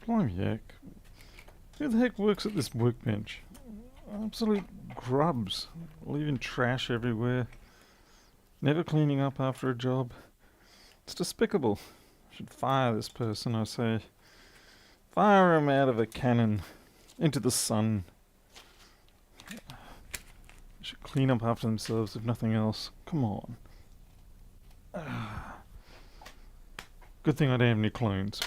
Blimey heck. Who the heck works at this workbench? Absolute grubs. Leaving trash everywhere. Never cleaning up after a job. It's despicable. Should fire this person, I say. Fire him out of a cannon. Into the sun. Should clean up after themselves if nothing else. Come on. Good thing I don't have any clones.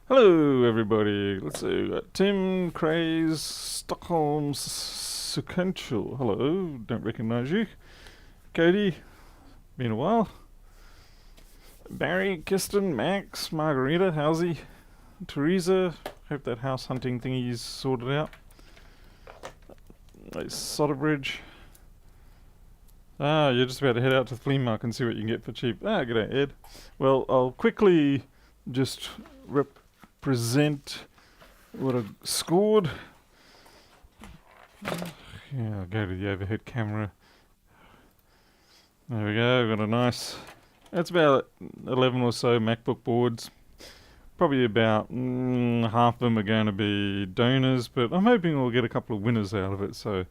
Hello everybody. Let's see. We've got Tim, Craze, Stockholm, Sequential. Hello. Don't recognise you. Cody. Been a while. Barry, Kirsten, Max, Margarita, Howsy, Teresa. Hope that house hunting thingy's sorted out. Nice Soderbridge. Ah, you're just about to head out to the flea market and see what you can get for cheap. Ah, g'day Ed. Well, I'll quickly just represent what I scored. Yeah, I'll go to the overhead camera. There we go, got a nice... That's about 11 or so MacBook boards. Probably about half of them are going to be donors, but I'm hoping we'll get a couple of winners out of it, so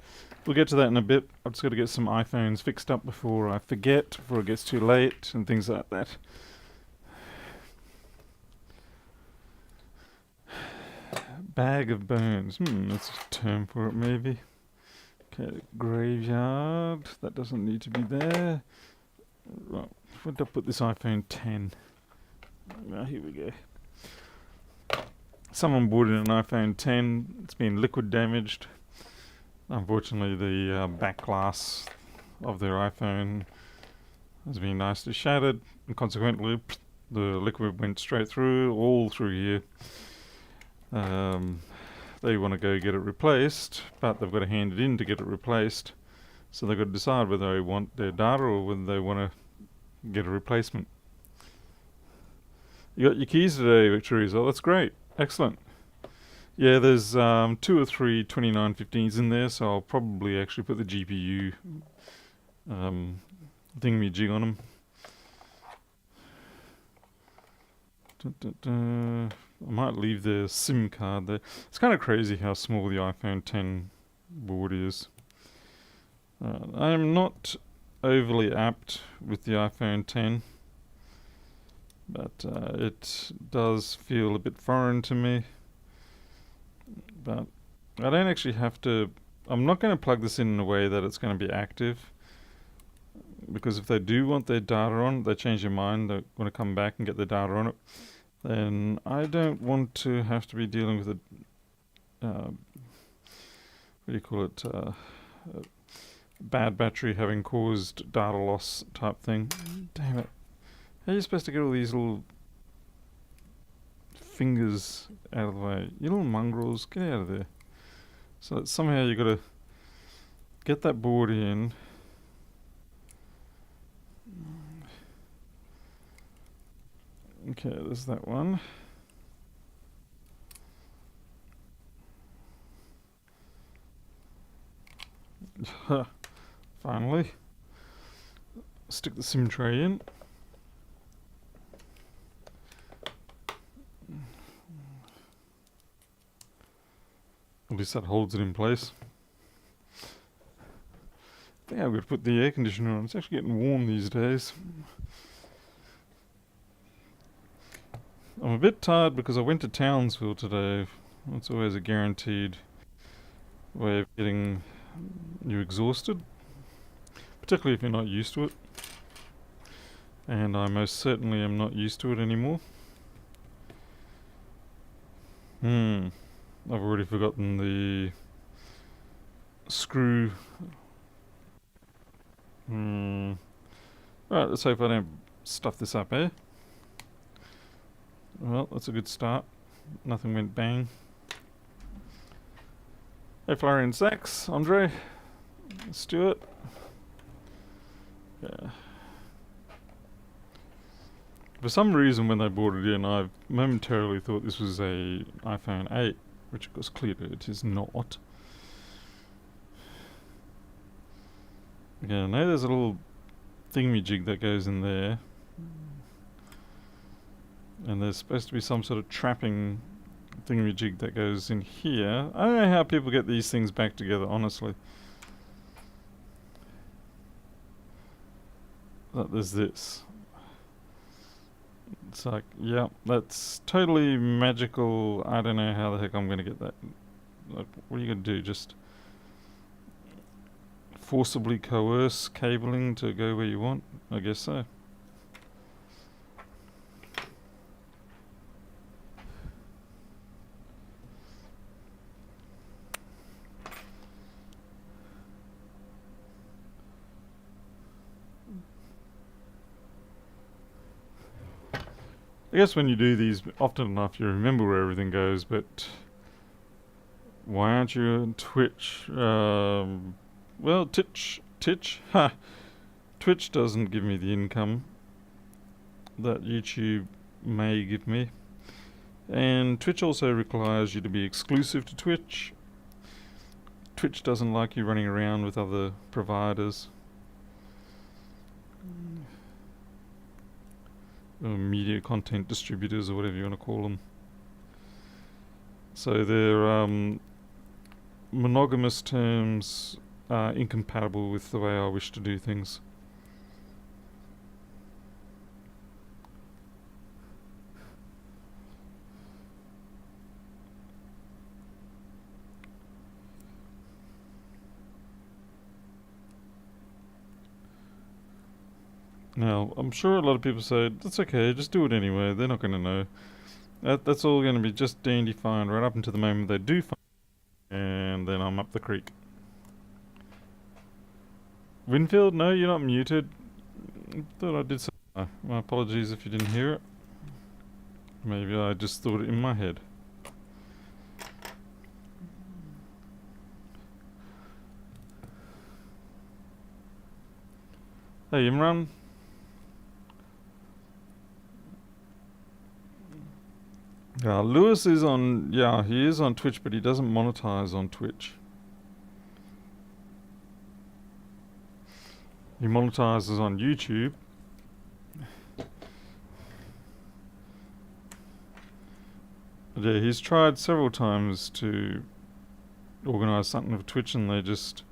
we'll get to that in a bit. I've just got to get some iPhones fixed up before I forget, before it gets too late, and things like that. Bag of bones. That's a term for it, maybe. Okay, graveyard. That doesn't need to be there. Right, where did I put this iPhone 10? Ah, here we go. Someone bought in an iPhone 10. It's been liquid damaged. Unfortunately, the back glass of their iPhone has been nicely shattered, and consequently, the liquid went straight through, all through here. They want to go get it replaced, but they've got to hand it in to get it replaced. So they've got to decide whether they want their data or whether they want to get a replacement. You got your keys today, Victoria. Oh, that's great. Excellent. Yeah, there's 2 or 3 2915s in there, so I'll probably actually put the GPU thingamajig on them. I might leave the SIM card there. It's kind of crazy how small the iPhone 10 board is. I am not overly apt with the iPhone 10, but it does feel a bit foreign to me. But I don't actually have to... I'm not going to plug this in a way that it's going to be active, because if they do want their data on, they change their mind, they want to come back and get their data on it, then I don't want to have to be dealing with a... what do you call it? Bad battery having caused data loss type thing. Damn it. How are you supposed to get all these little fingers out of the way? You little mongrels, get out of there. So somehow you got to get that board in. Okay, there's that one. Finally. Stick the SIM tray in. At least that holds it in place. I think I'm going to put the air conditioner on. It's actually getting warm these days. I'm a bit tired because I went to Townsville today. It's always a guaranteed way of getting you exhausted, particularly if you're not used to it. And I most certainly am not used to it anymore. I've already forgotten the screw. Right, let's hope I don't stuff this up, eh? Well, that's a good start. Nothing went bang. Hey, Florian Sachs, Andre, Stuart. Yeah. For some reason, when they brought it in, I momentarily thought this was a iPhone 8, which of course clearly it is not. Yeah, now there's a little thingamajig that goes in there. And there's supposed to be some sort of trapping thingamajig that goes in here. I don't know how people get these things back together, honestly. But there's this. It's like, yeah, that's totally magical. I don't know how the heck I'm going to get that. Like, what are you going to do? Just forcibly coerce cabling to go where you want? I guess so. I guess when you do these often enough, you remember where everything goes, but why aren't you on Twitch? Well, Titch, ha! Twitch doesn't give me the income that YouTube may give me. And Twitch also requires you to be exclusive to Twitch. Twitch doesn't like you running around with other providers. Or media content distributors or whatever you want to call them. So their monogamous terms are incompatible with the way I wish to do things. Now, I'm sure a lot of people say, that's okay, just do it anyway, they're not going to know. That's all going to be just dandy fine right up until the moment they do find, and then I'm up the creek. Winfield, no, you're not muted. Thought I did say. My apologies if you didn't hear it. Maybe I just thought it in my head. Hey, Imran. Lewis is on, yeah, he is on Twitch, but he doesn't monetize on Twitch. He monetizes on YouTube. Yeah, he's tried several times to organise something for Twitch and they just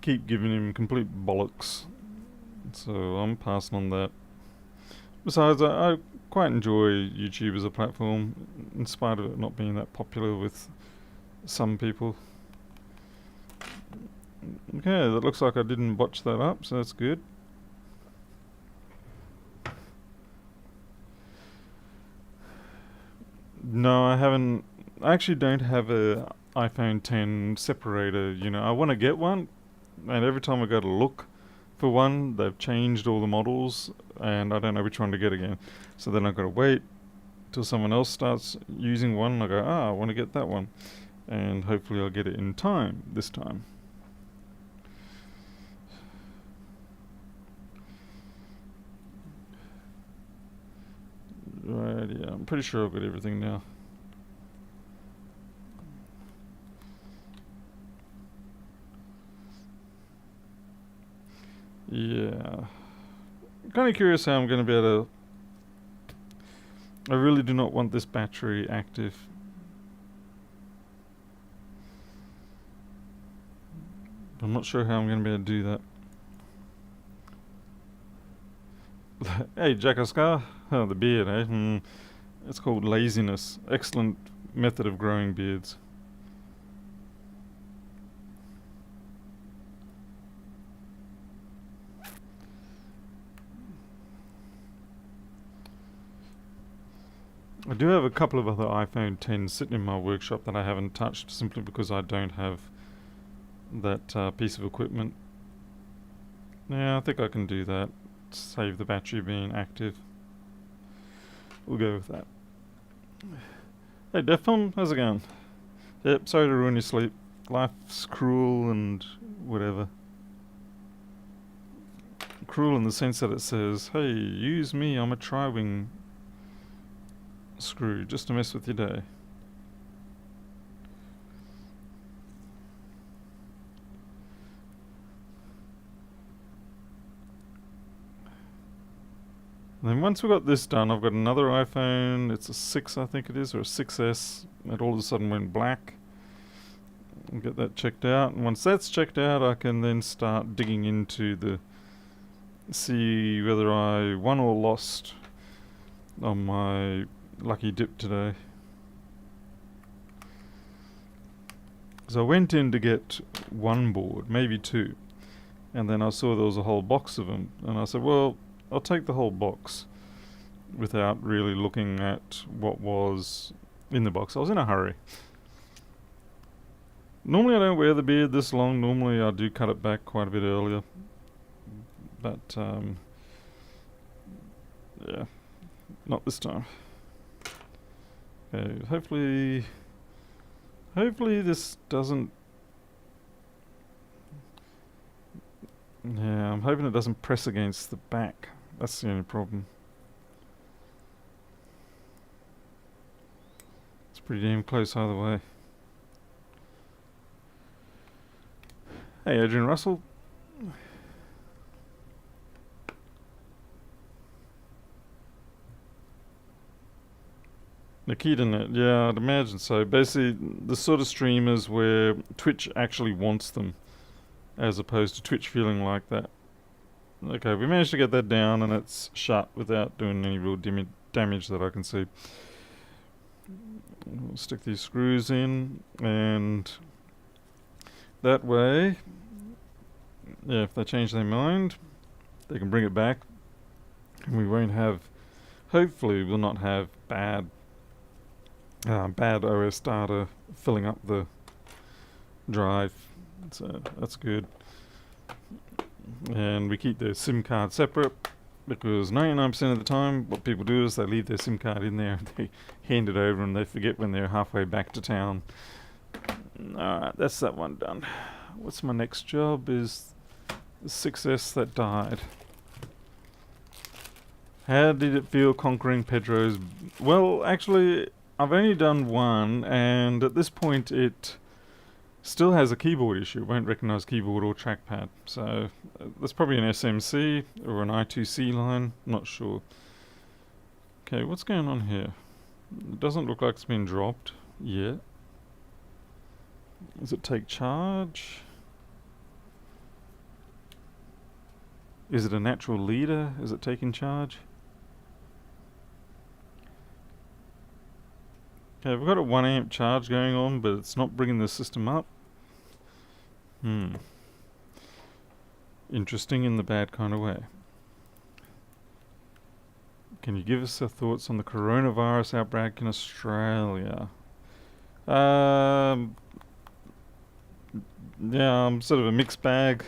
keep giving him complete bollocks. So I'm passing on that. Besides, I quite enjoy YouTube as a platform, in spite of it not being that popular with some people. Okay, that looks like I didn't botch that up, so that's good. No, I haven't. I actually don't have a iPhone 10 separator. You know, I want to get one, and every time I go to look for one, they've changed all the models, and I don't know which one to get again. So then I've got to wait till someone else starts using one, and I go, I want to get that one, and hopefully I'll get it in time this time. Right, yeah, I'm pretty sure I've got everything now. Yeah. Kind of curious how I'm going to be able to... I really do not want this battery active. I'm not sure how I'm going to be able to do that. Hey, Jack Oscar. Oh, the beard, eh? It's called laziness. Excellent method of growing beards. I do have a couple of other iPhone 10s sitting in my workshop that I haven't touched simply because I don't have that piece of equipment. Yeah, I think I can do that. Save the battery being active. We'll go with that. Hey, Defcon, how's it going? Yep, sorry to ruin your sleep. Life's cruel and whatever. Cruel in the sense that it says, hey, use me, I'm a tri-wing screw, just to mess with your day. And then once we've got this done, I've got another iPhone. It's a 6, I think it is, or a 6S. It all of a sudden went black. I'll get that checked out. And once that's checked out, I can then start digging into the... see whether I won or lost on my lucky dip today. So I went in to get one board, maybe two. And then I saw there was a whole box of them. And I said, well, I'll take the whole box without really looking at what was in the box. I was in a hurry. Normally I don't wear the beard this long. Normally I do cut it back quite a bit earlier. But, yeah, not this time. Okay, hopefully this doesn't... yeah, I'm hoping it doesn't press against the back. That's the only problem. It's pretty damn close either way. Hey, Adrian Russell. NikitaNet, yeah, I'd imagine so. Basically, the sort of streamers where Twitch actually wants them, as opposed to Twitch feeling like that. Okay, we managed to get that down, and it's shut without doing any real damage that I can see. We'll stick these screws in, and that way, yeah, if they change their mind, they can bring it back, and we won't have, hopefully we'll not have bad OS data filling up the drive. So that's good. And we keep their SIM card separate, because 99% of the time what people do is they leave their SIM card in there, they hand it over, and they forget when they're halfway back to town. Alright, that's that one done. What's my next job is the 6S that died. How did it feel conquering Pedro's... well, actually, I've only done one, and at this point it still has a keyboard issue. It won't recognize keyboard or trackpad. So that's probably an SMC or an I2C line. Not sure. Okay, what's going on here? It doesn't look like it's been dropped yet. Does it take charge? Is it a natural leader? Is it taking charge? Okay, we've got a 1 amp charge going on, but it's not bringing the system up. Interesting in the bad kind of way. Can you give us your thoughts on the coronavirus outbreak in Australia? Yeah, I'm sort of a mixed bag.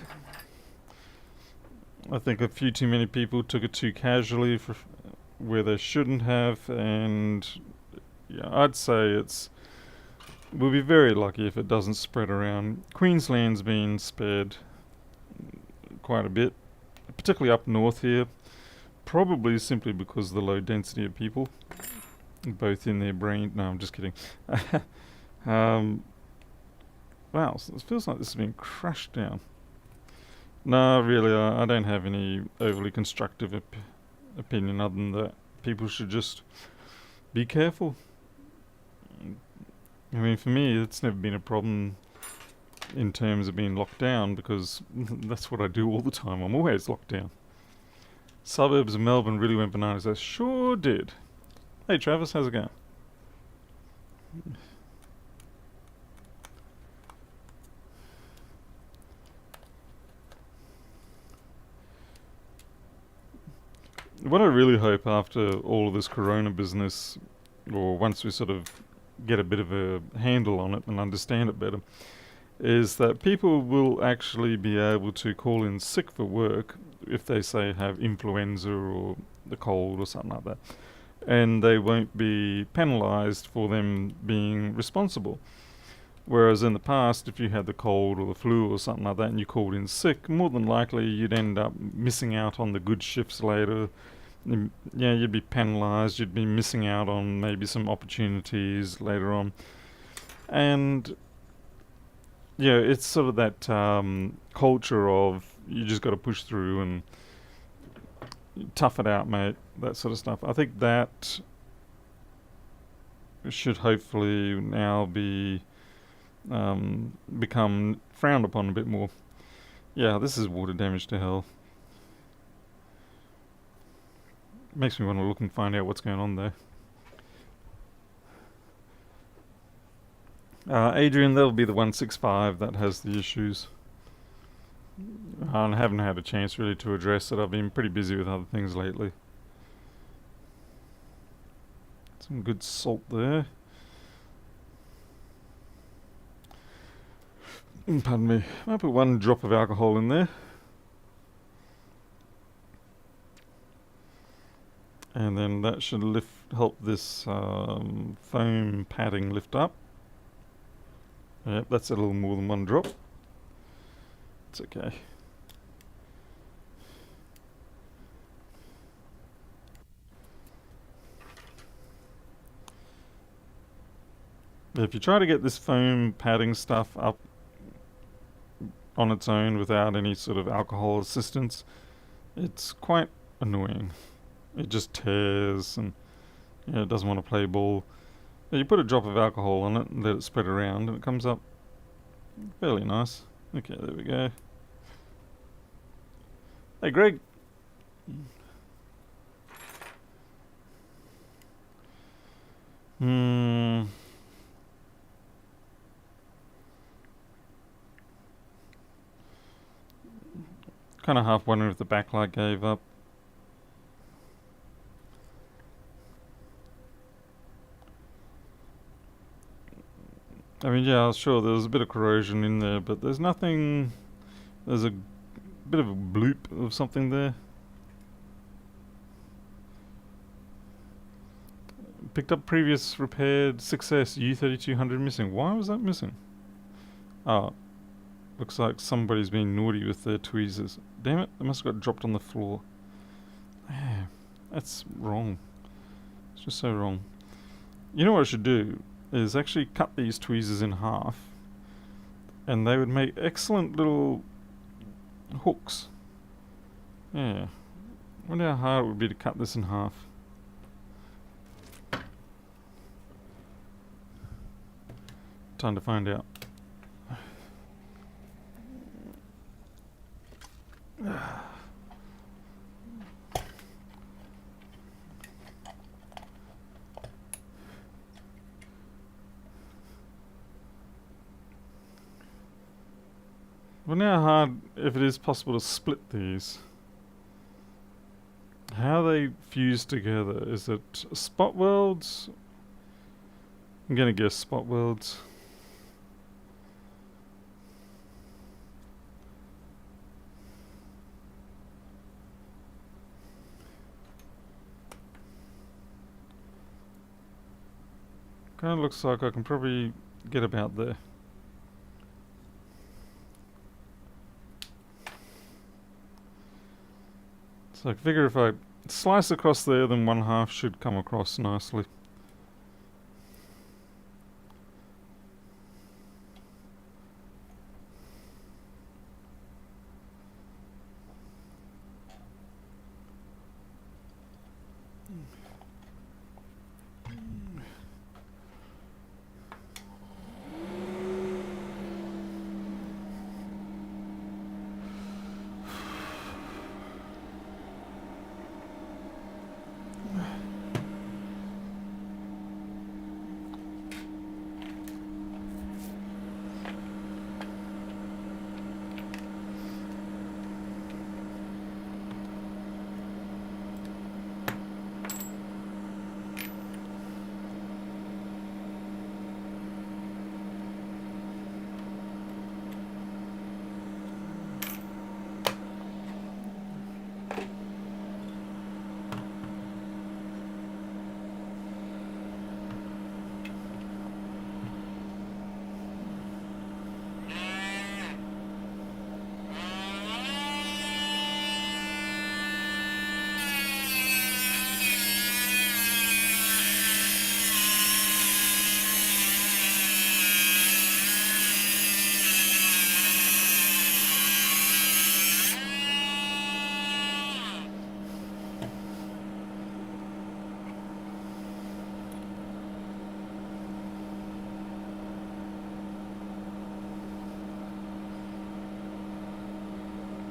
I think a few too many people took it too casually for where they shouldn't have, and yeah, I'd say we'll be very lucky if it doesn't spread around. Queensland's been spared quite a bit, particularly up north here, probably simply because of the low density of people, both in their brain. No, I'm just kidding. Wow, so it feels like this has been crushed down. No, really, I don't have any overly constructive opinion other than that people should just be careful. I mean, for me, it's never been a problem in terms of being locked down, because that's what I do all the time. I'm always locked down. Suburbs of Melbourne really went bananas. They sure did. Hey, Travis, how's it going? What I really hope after all of this corona business, or once we sort of get a bit of a handle on it and understand it better, is that people will actually be able to call in sick for work if they say have influenza or the cold or something like that, and they won't be penalised for them being responsible. Whereas in the past, if you had the cold or the flu or something like that and you called in sick, more than likely you'd end up missing out on the good shifts later. Yeah, you'd be penalised, you'd be missing out on maybe some opportunities later on. And yeah, it's sort of that culture of you just got to push through and tough it out, mate. That sort of stuff. I think that should hopefully now be become frowned upon a bit more. Yeah, this is water damage to hell. Makes me want to look and find out what's going on there. Adrian, that'll be the 165 that has the issues. I haven't had a chance really to address it. I've been pretty busy with other things lately. Some good salt there. Pardon me. I'll put 1 drop of alcohol in there. And then that should help this foam padding lift up. Yep, that's a little more than 1 drop. It's okay. If you try to get this foam padding stuff up on its own without any sort of alcohol assistance, it's quite annoying. It just tears and it doesn't want to play ball. You put a drop of alcohol on it and let it spread around and it comes up fairly nice. Okay, there we go. Hey Greg. Kind of half wondering if the backlight gave up. I mean, yeah, sure, there was a bit of corrosion in there, but there's nothing... There's a bit of a bloop of something there. Picked up previous repaired success U3200 missing. Why was that missing? Oh, looks like somebody's been naughty with their tweezers. Damn it, they must have got dropped on the floor. Yeah, that's wrong. It's just so wrong. You know what I should do? Is actually cut these tweezers in half, and they would make excellent little hooks. Yeah. I wonder how hard it would be to cut this in half. Time to find out. Well, now hard if it is possible to split these. How they fuse together? Is it spot welds? I'm gonna guess spot welds. Kinda looks like I can probably get about there. So I figure if I slice across there, then 1/2 should come across nicely.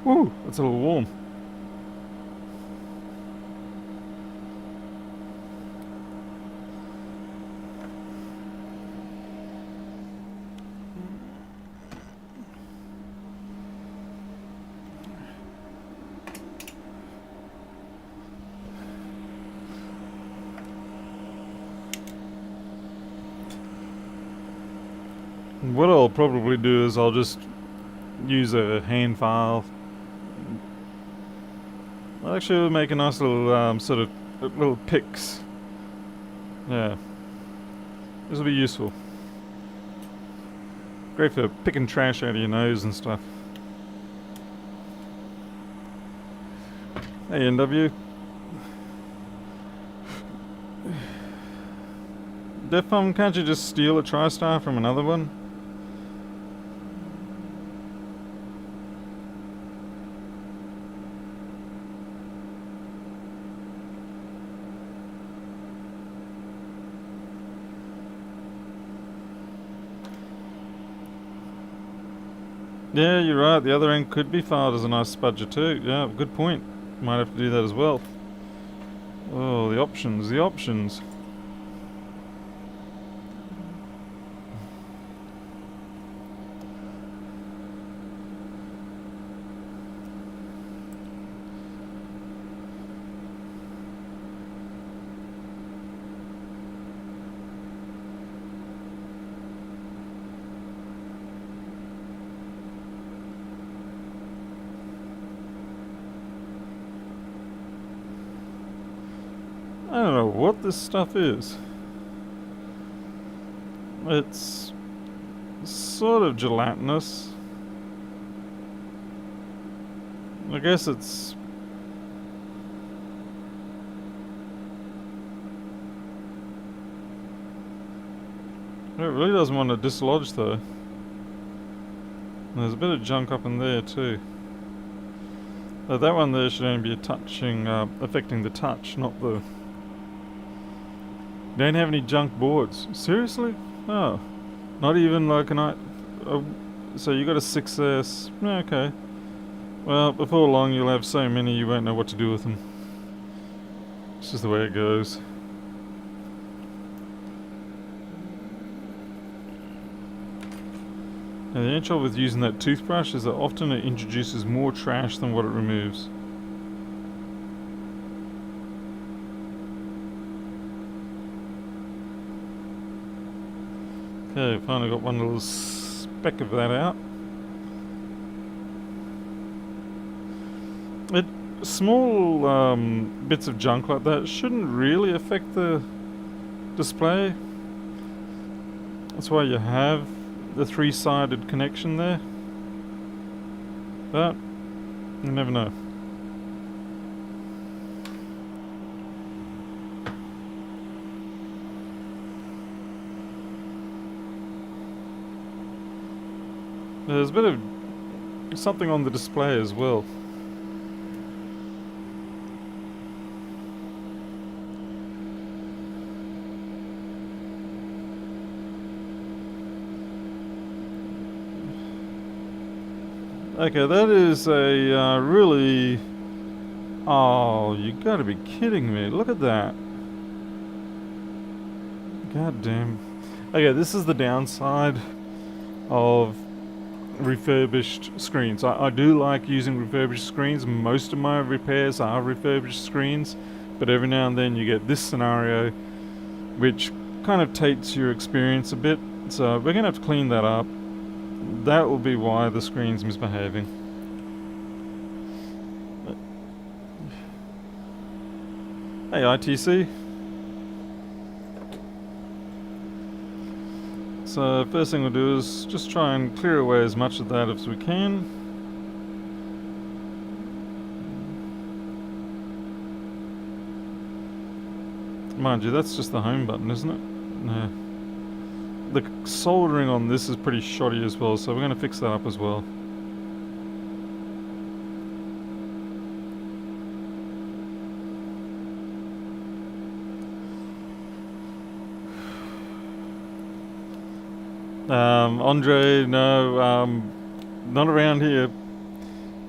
Woo, it's a little warm. What I'll probably do is I'll just use a hand file. I'll actually make a nice little sort of little picks. Yeah, this will be useful. Great for picking trash out of your nose and stuff. Hey NW. Defcom, can't you just steal a TriStar from another one? Yeah, you're right. The other end could be filed as a nice spudger too. Yeah, good point. Might have to do that as well. Oh, the options, the options. I don't know what this stuff is. It's sort of gelatinous. I guess it's... It really doesn't want to dislodge though. There's a bit of junk up in there too. That one there should only be affecting the touch, not the... Don't have any junk boards. Seriously? Oh. Not even like so you got a 6S. Yeah, okay. Well, before long you'll have so many you won't know what to do with them. It's just the way it goes. Now the only trouble with using that toothbrush is that often it introduces more trash than what it removes. Okay, finally got one little speck of that out. Small bits of junk like that shouldn't really affect the display. That's why you have the three-sided connection there. But you never know. There's a bit of something on the display as well. Okay, that is a really... Oh, you gotta be kidding me. Look at that. God damn. Okay, this is the downside of refurbished screens. I do like using refurbished screens. Most of my repairs are refurbished screens, but every now and then you get this scenario which kind of taints your experience a bit. So we're gonna have to clean that up. That will be why the screen's misbehaving. Hey ITC. So first thing we'll do is just try and clear away as much of that as we can. Mind you, that's just the home button, isn't it? No. The soldering on this is pretty shoddy as well, so we're going to fix that up as well. Andre, no, not around here.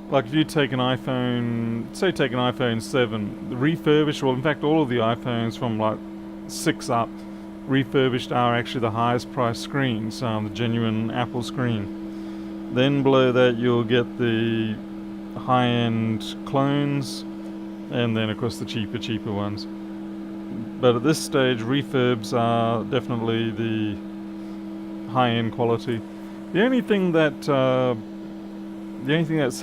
Like if you take an iPhone, say take an iPhone 7, the refurbished, well in fact all of the iPhones from like 6 up, refurbished are actually the highest priced screens, the genuine Apple screen. Then below that you'll get the high-end clones, and then of course the cheaper ones. But at this stage, refurbs are definitely the high-end quality. The only thing that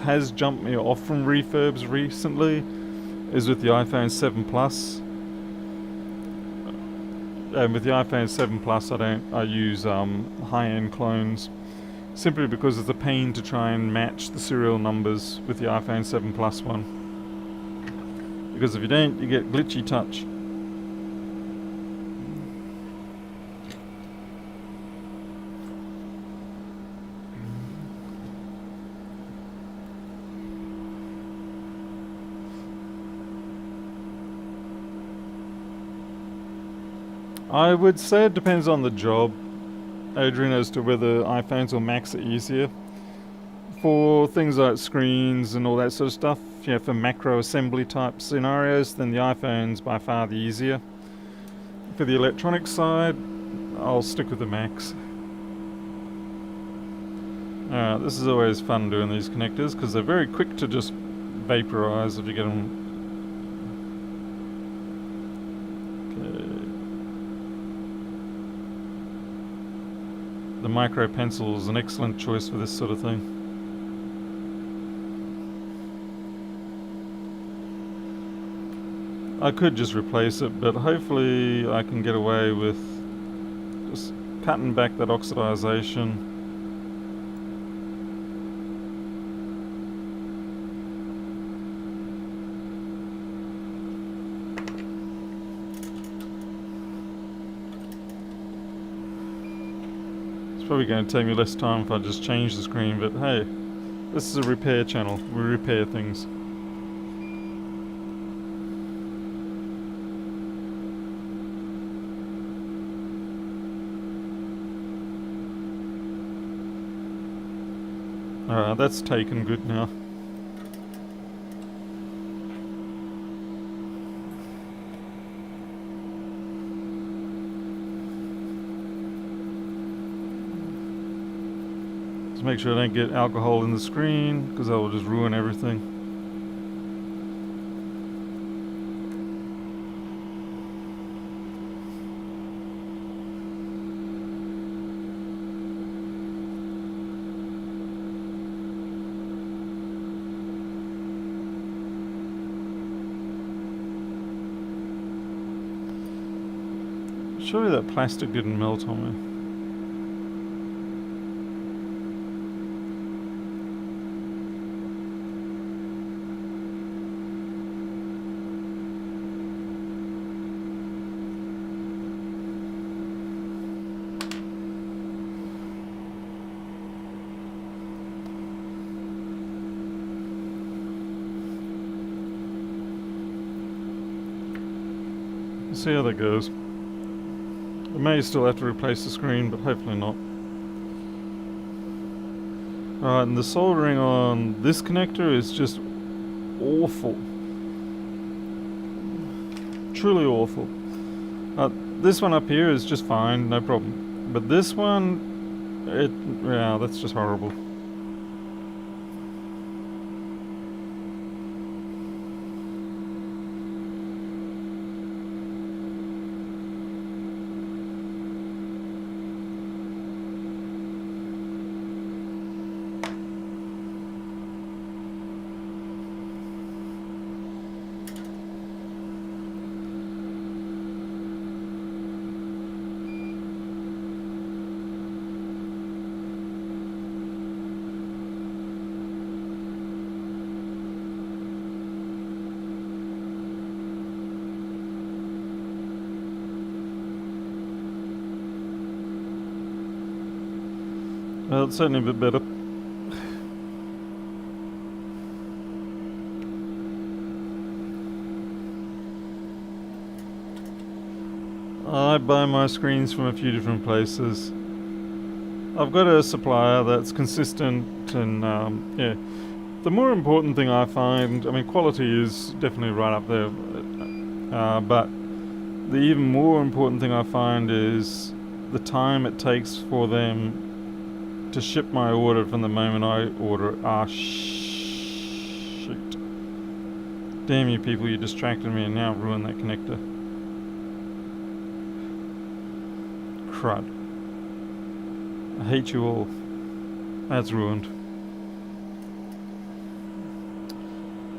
has jumped me off from refurbs recently is with the iPhone 7 Plus. And with the iPhone 7 Plus, I use high-end clones simply because it's a pain to try and match the serial numbers with the iPhone 7 Plus one. Because if you don't, you get glitchy touch. I would say it depends on the job, Adrian, as to whether iPhones or Macs are easier. For things like screens and all that sort of stuff, for macro assembly type scenarios, then the iPhone's by far the easier. For the electronic side, I'll stick with the Macs. This is always fun doing these connectors because they're very quick to just vaporize if you get them. The micro pencil is an excellent choice for this sort of thing. I could just replace it, but hopefully I can get away with just cutting back that oxidization. It's probably going to take me less time if I just change the screen, but hey, this is a repair channel. We repair things. Alright, that's taken good now. Just make sure I don't get alcohol in the screen, because that will just ruin everything. Surely that plastic didn't melt on me. Let's see how that goes. I may still have to replace the screen, but hopefully not. Alright, and the soldering on this connector is just awful. Truly awful. This one up here is just fine, no problem. But this one, yeah, that's just horrible. Well, it's certainly a bit better. I buy my screens from a few different places. I've got a supplier that's consistent and, yeah. The more important thing I find, I mean, quality is definitely right up there, but the even more important thing I find is the time it takes for them to ship my order from the moment I order it. Ah, shoot. Damn you people, you distracted me and now ruined that connector. Crud. I hate you all. That's ruined.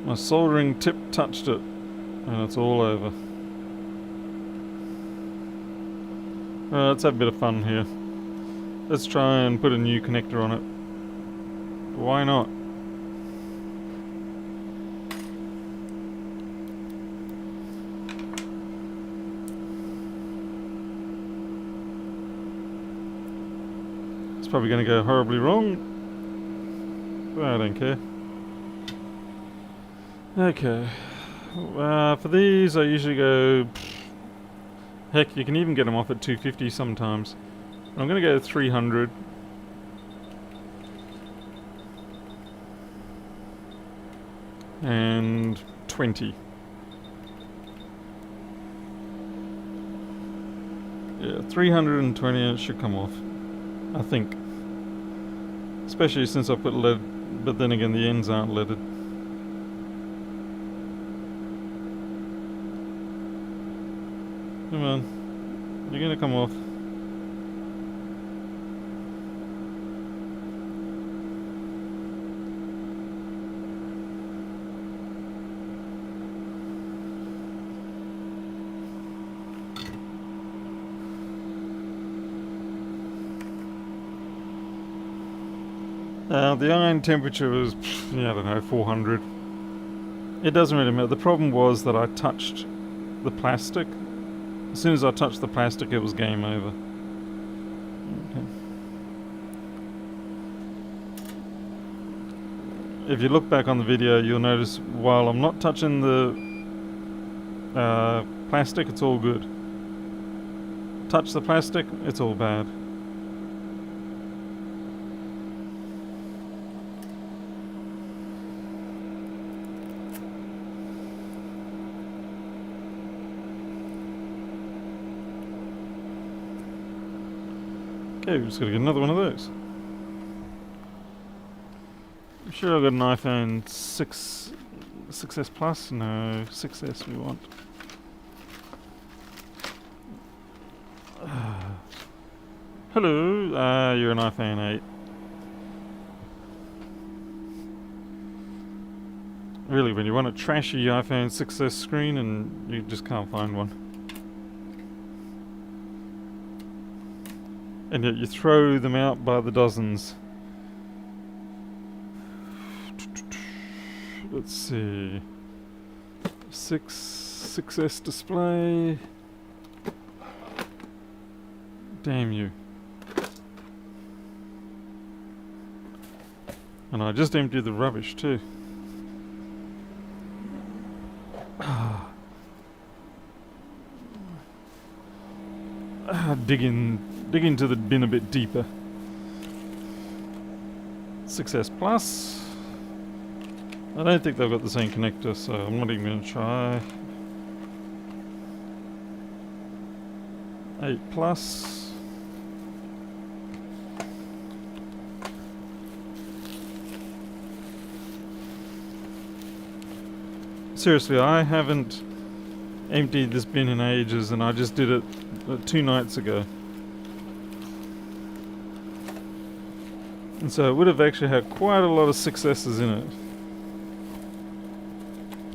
My soldering tip touched it, and it's all over. Let's have a bit of fun here. Let's try and put a new connector on it. Why not? It's probably going to go horribly wrong, but I don't care. Okay. For these I usually go... Heck, you can even get them off at 250 sometimes. I'm going to go 300. And 20. Yeah, 320 and it should come off. I think. Especially since I put lead, but then again the ends aren't leaded. Come on. You're gonna come off. The iron temperature was, I don't know, 400. It doesn't really matter. The problem was that I touched the plastic. As soon as I touched the plastic, it was game over. Okay. If you look back on the video, you'll notice while I'm not touching the plastic, it's all good. Touch the plastic, it's all bad. Okay, we're just gonna get another one of those. I'm sure I've got an iPhone 6S Plus? No, 6S we want. Hello, you're an iPhone 8. Really, when you want a trashy iPhone 6S screen and you just can't find one. And yet you throw them out by the dozens. Let's see. 6S display. Damn you. And I just emptied the rubbish too. Dig into the bin a bit deeper. 6S Plus. I don't think they've got the same connector, so I'm not even going to try. 8 Plus. Seriously, I haven't emptied this bin in ages, and I just did it 2 nights ago. And so it would have actually had quite a lot of successes in it.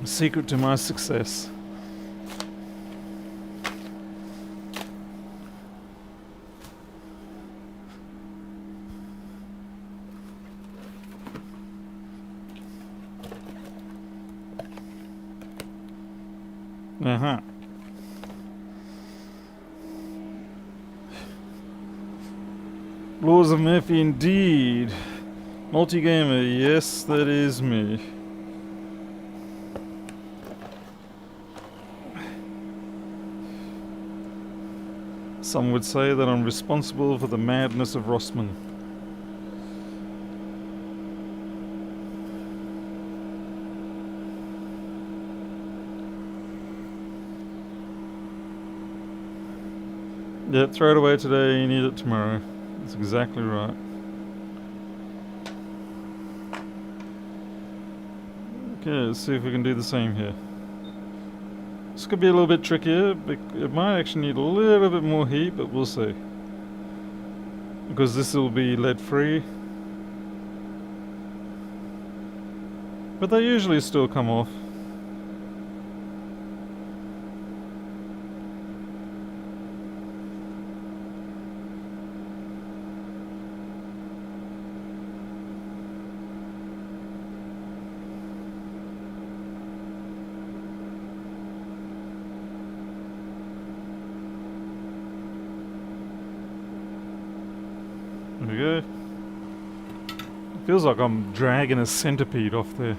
A secret to my success. Uh-huh. Laws of Murphy indeed. Multi-gamer, yes, that is me. Some would say that I'm responsible for the madness of Rossman. Yeah, throw it away today, you need it tomorrow. That's exactly right. Okay, let's see if we can do the same here. This could be a little bit trickier. It might actually need a little bit more heat, but we'll see. Because this will be lead free. But they usually still come off. There we go. Feels like I'm dragging a centipede off there.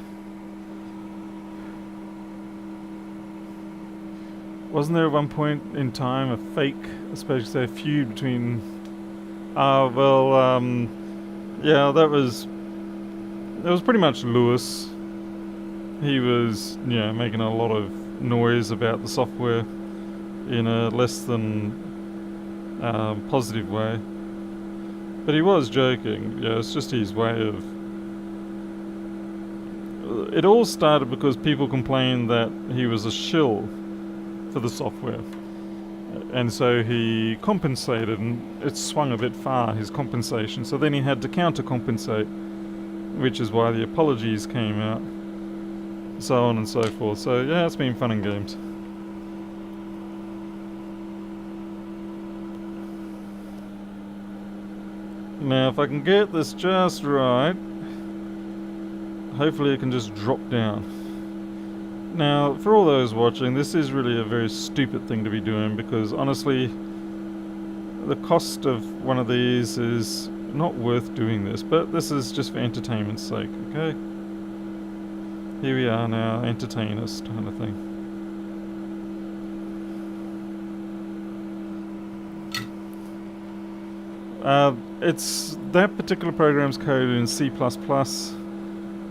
Wasn't there at one point in time a fake, I suppose you say, feud between... yeah, that was pretty much Lewis. He was, making a lot of noise about the software in a less than positive way. But he was joking. Yeah, it's just his way of... It all started because people complained that he was a shill for the software. And so he compensated, and it swung a bit far, his compensation. So then he had to counter-compensate, which is why the apologies came out. So on and so forth. So yeah, it's been fun and games. Now if I can get this just right, hopefully it can just drop down. Now, for all those watching, this is really a very stupid thing to be doing because honestly, the cost of one of these is not worth doing this, but this is just for entertainment's sake, okay? Here we are now, entertain us kind of thing. It's that particular program's coded in C++.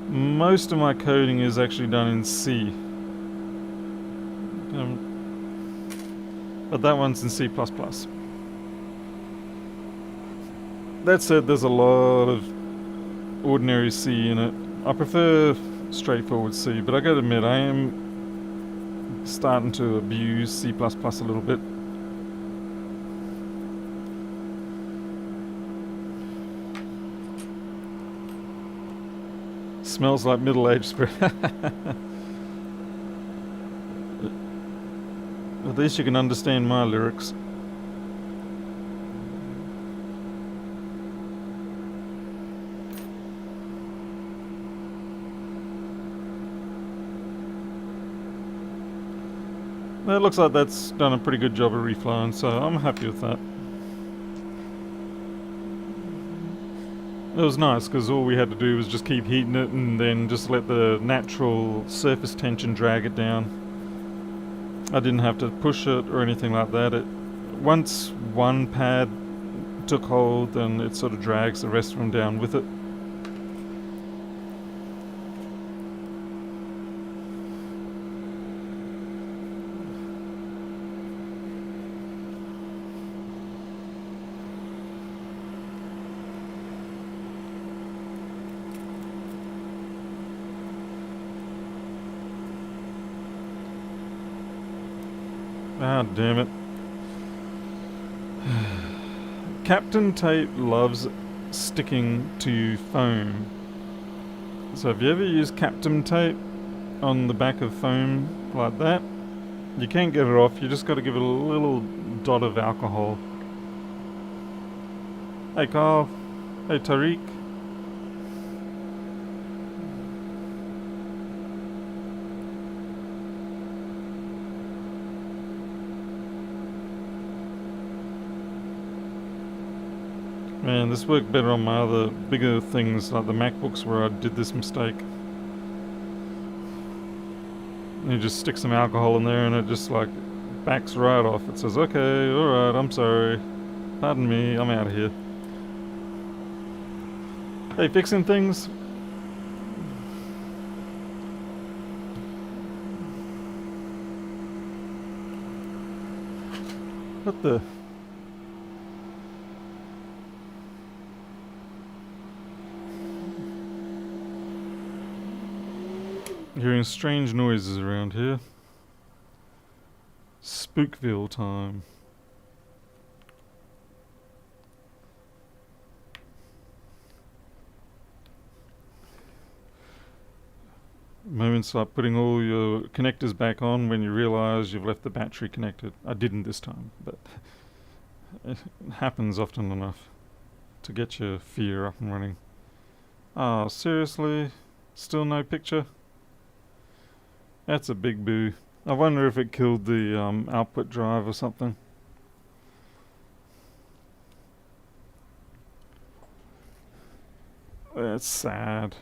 Most of my coding is actually done in C. But that one's in C++. That said, there's a lot of ordinary C in it. I prefer straightforward C, but I gotta admit, I am starting to abuse C++ a little bit. Smells like middle-aged spirit. At least you can understand my lyrics. Well, it looks like that's done a pretty good job of reflowing, so I'm happy with that. It was nice because all we had to do was just keep heating it and then just let the natural surface tension drag it down. I didn't have to push it or anything like that. Once one pad took hold, then it sort of drags the rest of them down with it. Ah, damn it. Captain Tape loves sticking to foam. So have you ever used Captain Tape on the back of foam like that? You can't get it off, you just got to give it a little dot of alcohol. Hey Carl. Hey Tariq. Man, this worked better on my other bigger things like the MacBooks where I did this mistake. You just stick some alcohol in there and it just like backs right off. It says, okay, alright, I'm sorry. Pardon me, I'm out of here. Hey, fixing things? What the... Hearing strange noises around here. Spookville time. Moments like putting all your connectors back on when you realise you've left the battery connected. I didn't this time, but it happens often enough to get your fear up and running. Ah, seriously? Still no picture? That's a big boo. I wonder if it killed the output drive or something. That's sad.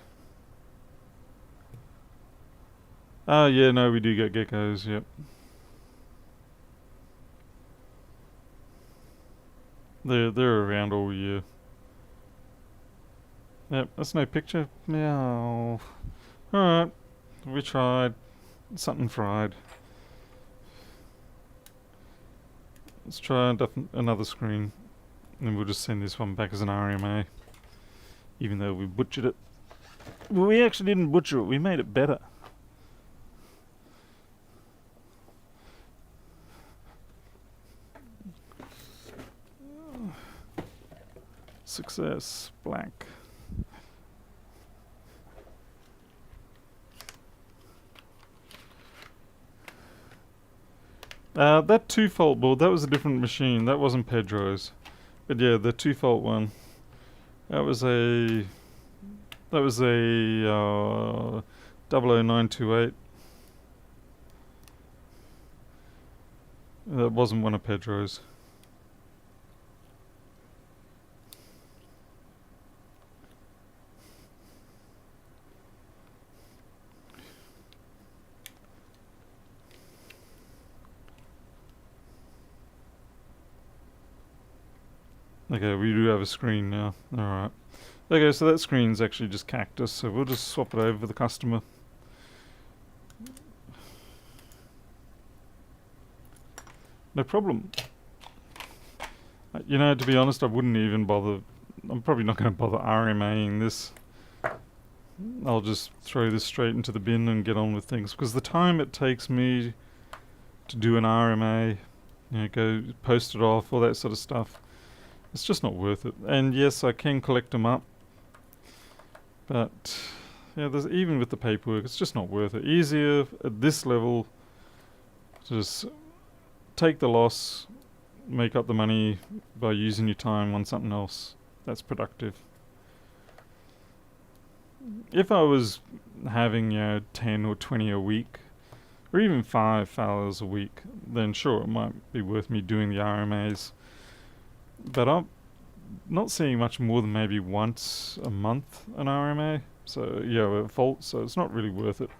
Oh yeah, no, we do get geckos, yep. They're around all year. Yep, that's no picture. Meow. Alright, we tried. Something fried. Let's try another screen. And we'll just send this one back as an RMA. Even though we butchered it. Well, we actually didn't butcher it, we made it better. Success, black. That 2-fault board, that was a different machine. That wasn't Pedro's. But yeah, the 2-fault one. That was a 00928. That wasn't one of Pedro's. Okay, we do have a screen now. Alright. Okay, so that screen's actually just cactus, so we'll just swap it over for the customer. No problem. You know, to be honest, I wouldn't even bother. I'm probably not going to bother RMAing this. I'll just throw this straight into the bin and get on with things. Because the time it takes me to do an RMA, you know, go post it off, all that sort of stuff, it's just not worth it. And yes, I can collect them up. But, yeah, even with the paperwork, it's just not worth it. Easier at this level to just take the loss, make up the money by using your time on something else that's productive. If I was having, 10 or 20 a week, or even 5 hours a week, then sure, it might be worth me doing the RMAs. But I'm not seeing much more than maybe once a month an RMA. So, yeah, a fault, so it's not really worth it.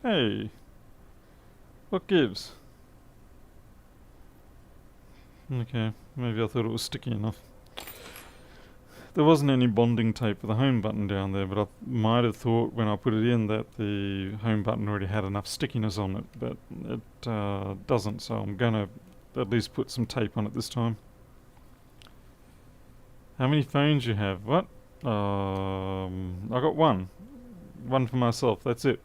Hey, what gives? Okay, maybe I thought it was sticky enough. There wasn't any bonding tape for the home button down there, but I might have thought when I put it in that the home button already had enough stickiness on it, but it doesn't, so I'm gonna at least put some tape on it this time. How many phones you have? What? I got one. One for myself, that's it.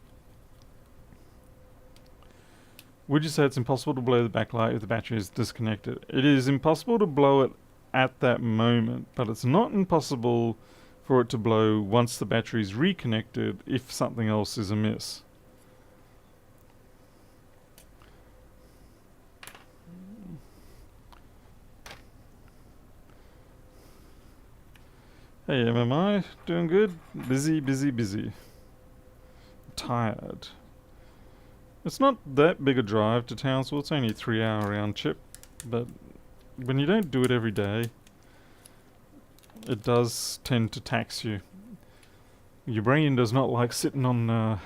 Would you say it's impossible to blow the backlight if the battery is disconnected? It is impossible to blow it at that moment, but it's not impossible for it to blow once the battery is reconnected if something else is amiss. Hey MMI, doing good? Busy, busy, busy. Tired. It's not that big a drive to Townsville, it's only a 3-hour round trip, but when you don't do it every day, it does tend to tax you. Your brain does not like sitting on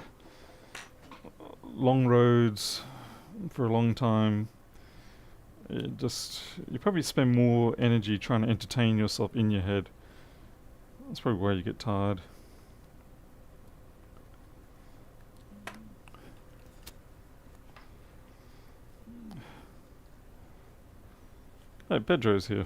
long roads for a long time. You probably spend more energy trying to entertain yourself in your head That's probably why you get tired. Hey, Pedro's here.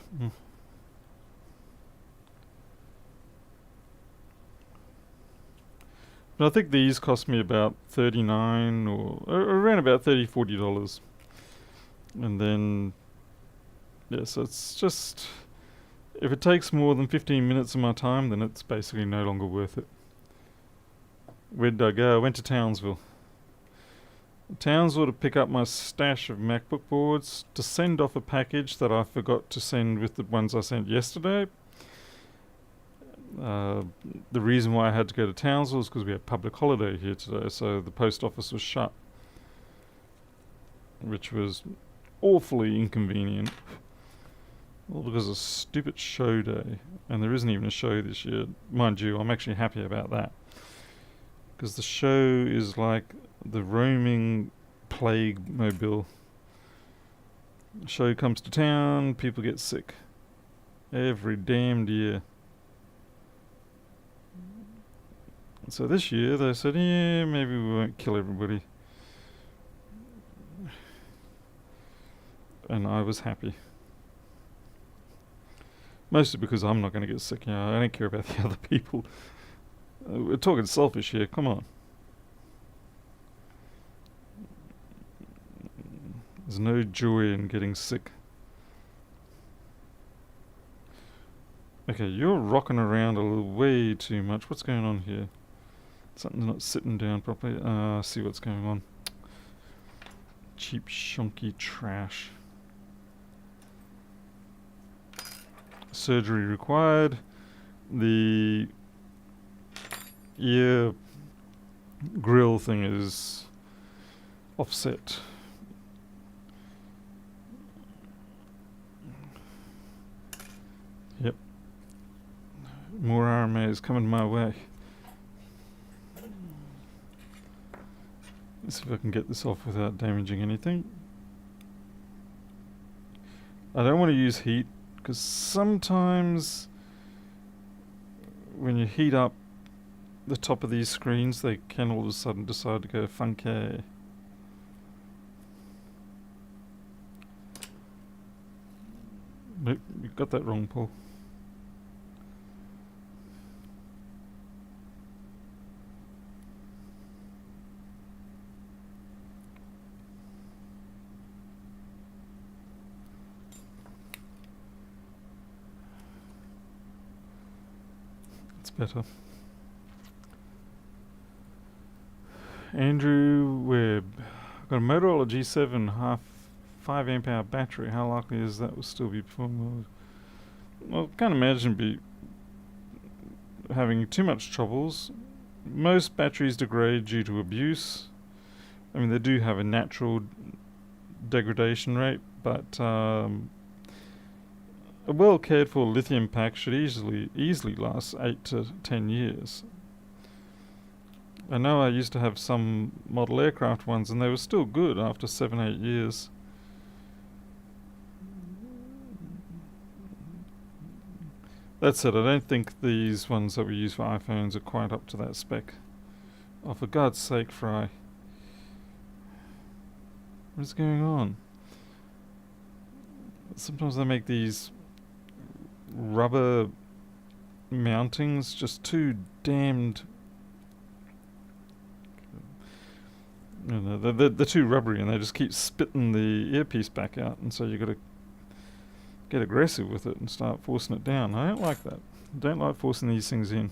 But I think these cost me about $39 or around about $40. And then, yeah, so it's just, if it takes more than 15 minutes of my time, then it's basically no longer worth it. Where did I go? I went to Townsville. Townsville to pick up my stash of MacBook boards, to send off a package that I forgot to send with the ones I sent yesterday. The reason why I had to go to Townsville is because we had public holiday here today, so the post office was shut, which was awfully inconvenient. All because of stupid show day, and there isn't even a show this year. Mind you, I'm actually happy about that, because the show is like the roaming plague mobile. The show comes to town, people get sick every damned year. So this year they said, yeah, maybe we won't kill everybody. And I was happy. Mostly because I'm not going to get sick. You know, I don't care about the other people. We're talking selfish here, come on. There's no joy in getting sick. Okay, you're rocking around a little way too much. What's going on here? Something's not sitting down properly. I see what's going on. Cheap, shonky trash. Surgery required. The ear grill thing is offset. Yep. More RMAs coming my way. Let's see if I can get this off without damaging anything. I don't want to use heat, because sometimes when you heat up the top of these screens, they can all of a sudden decide to go funky. Nope, you got that wrong, Paul. Better. Andrew Webb. I've got a Motorola G7 5 amp hour battery. How likely is that will still be performing? Well, I can't imagine be having too much troubles. Most batteries degrade due to abuse. I mean, they do have a natural degradation rate, but a well cared for lithium pack should easily last 8 to 10 years. I know I used to have some model aircraft ones and they were still good after 7-8 years. That said, I don't think these ones that we use for iPhones are quite up to that spec. Oh, for God's sake, Fry. What's going on? Sometimes they make these rubber mountings just too damned. You know, they're too rubbery and they just keep spitting the earpiece back out, and so you got to get aggressive with it and start forcing it down. I don't like that. I don't like forcing these things in.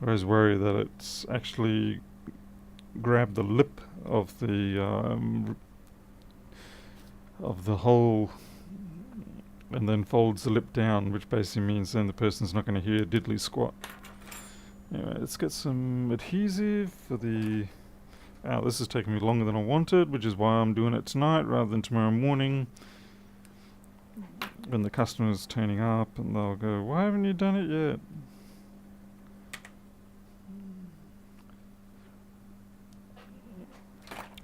I always worry that it's actually grabbed the lip of the hole and then folds the lip down, which basically means then the person's not going to hear diddly squat. Anyway, let's get some adhesive for the... Oh, this is taking me longer than I wanted, which is why I'm doing it tonight rather than tomorrow morning when the customer's turning up and they'll go, why haven't you done it yet?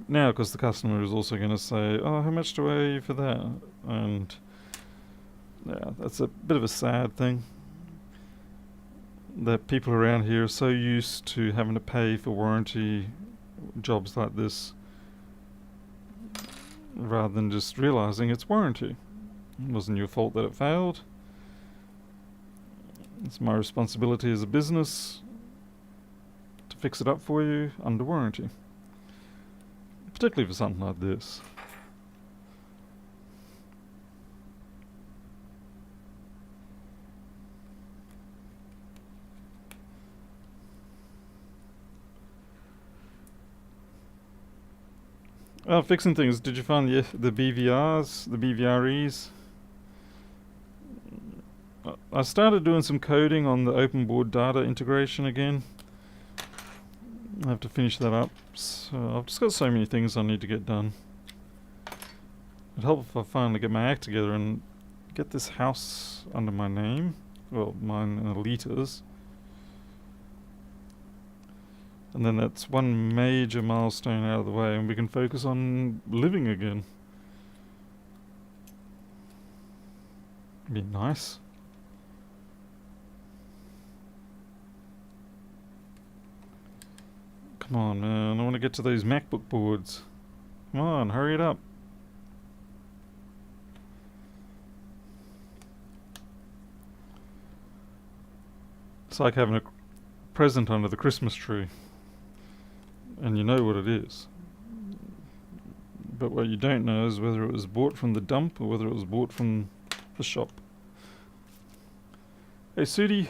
Now, because the customer is also going to say, oh, how much do I owe you for that? And Yeah, that's a bit of a sad thing. That people around here are so used to having to pay for warranty jobs like this rather than just realizing it's warranty. It wasn't your fault that it failed. It's my responsibility as a business to fix it up for you under warranty. Particularly for something like this. Oh, fixing things. Did you find the BVRs, the BVREs? I started doing some coding on the open board data integration again. I have to finish that up. So I've just got so many things I need to get done. It'd help if I finally get my act together and get this house under my name. Well, mine and Alita's. And then that's one major milestone out of the way and we can focus on living again. Be nice. Come on, man. I want to get to those MacBook boards. Come on, hurry it up. It's like having a present under the Christmas tree. And you know what it is. But what you don't know is whether it was bought from the dump or whether it was bought from the shop. Hey, Sudi.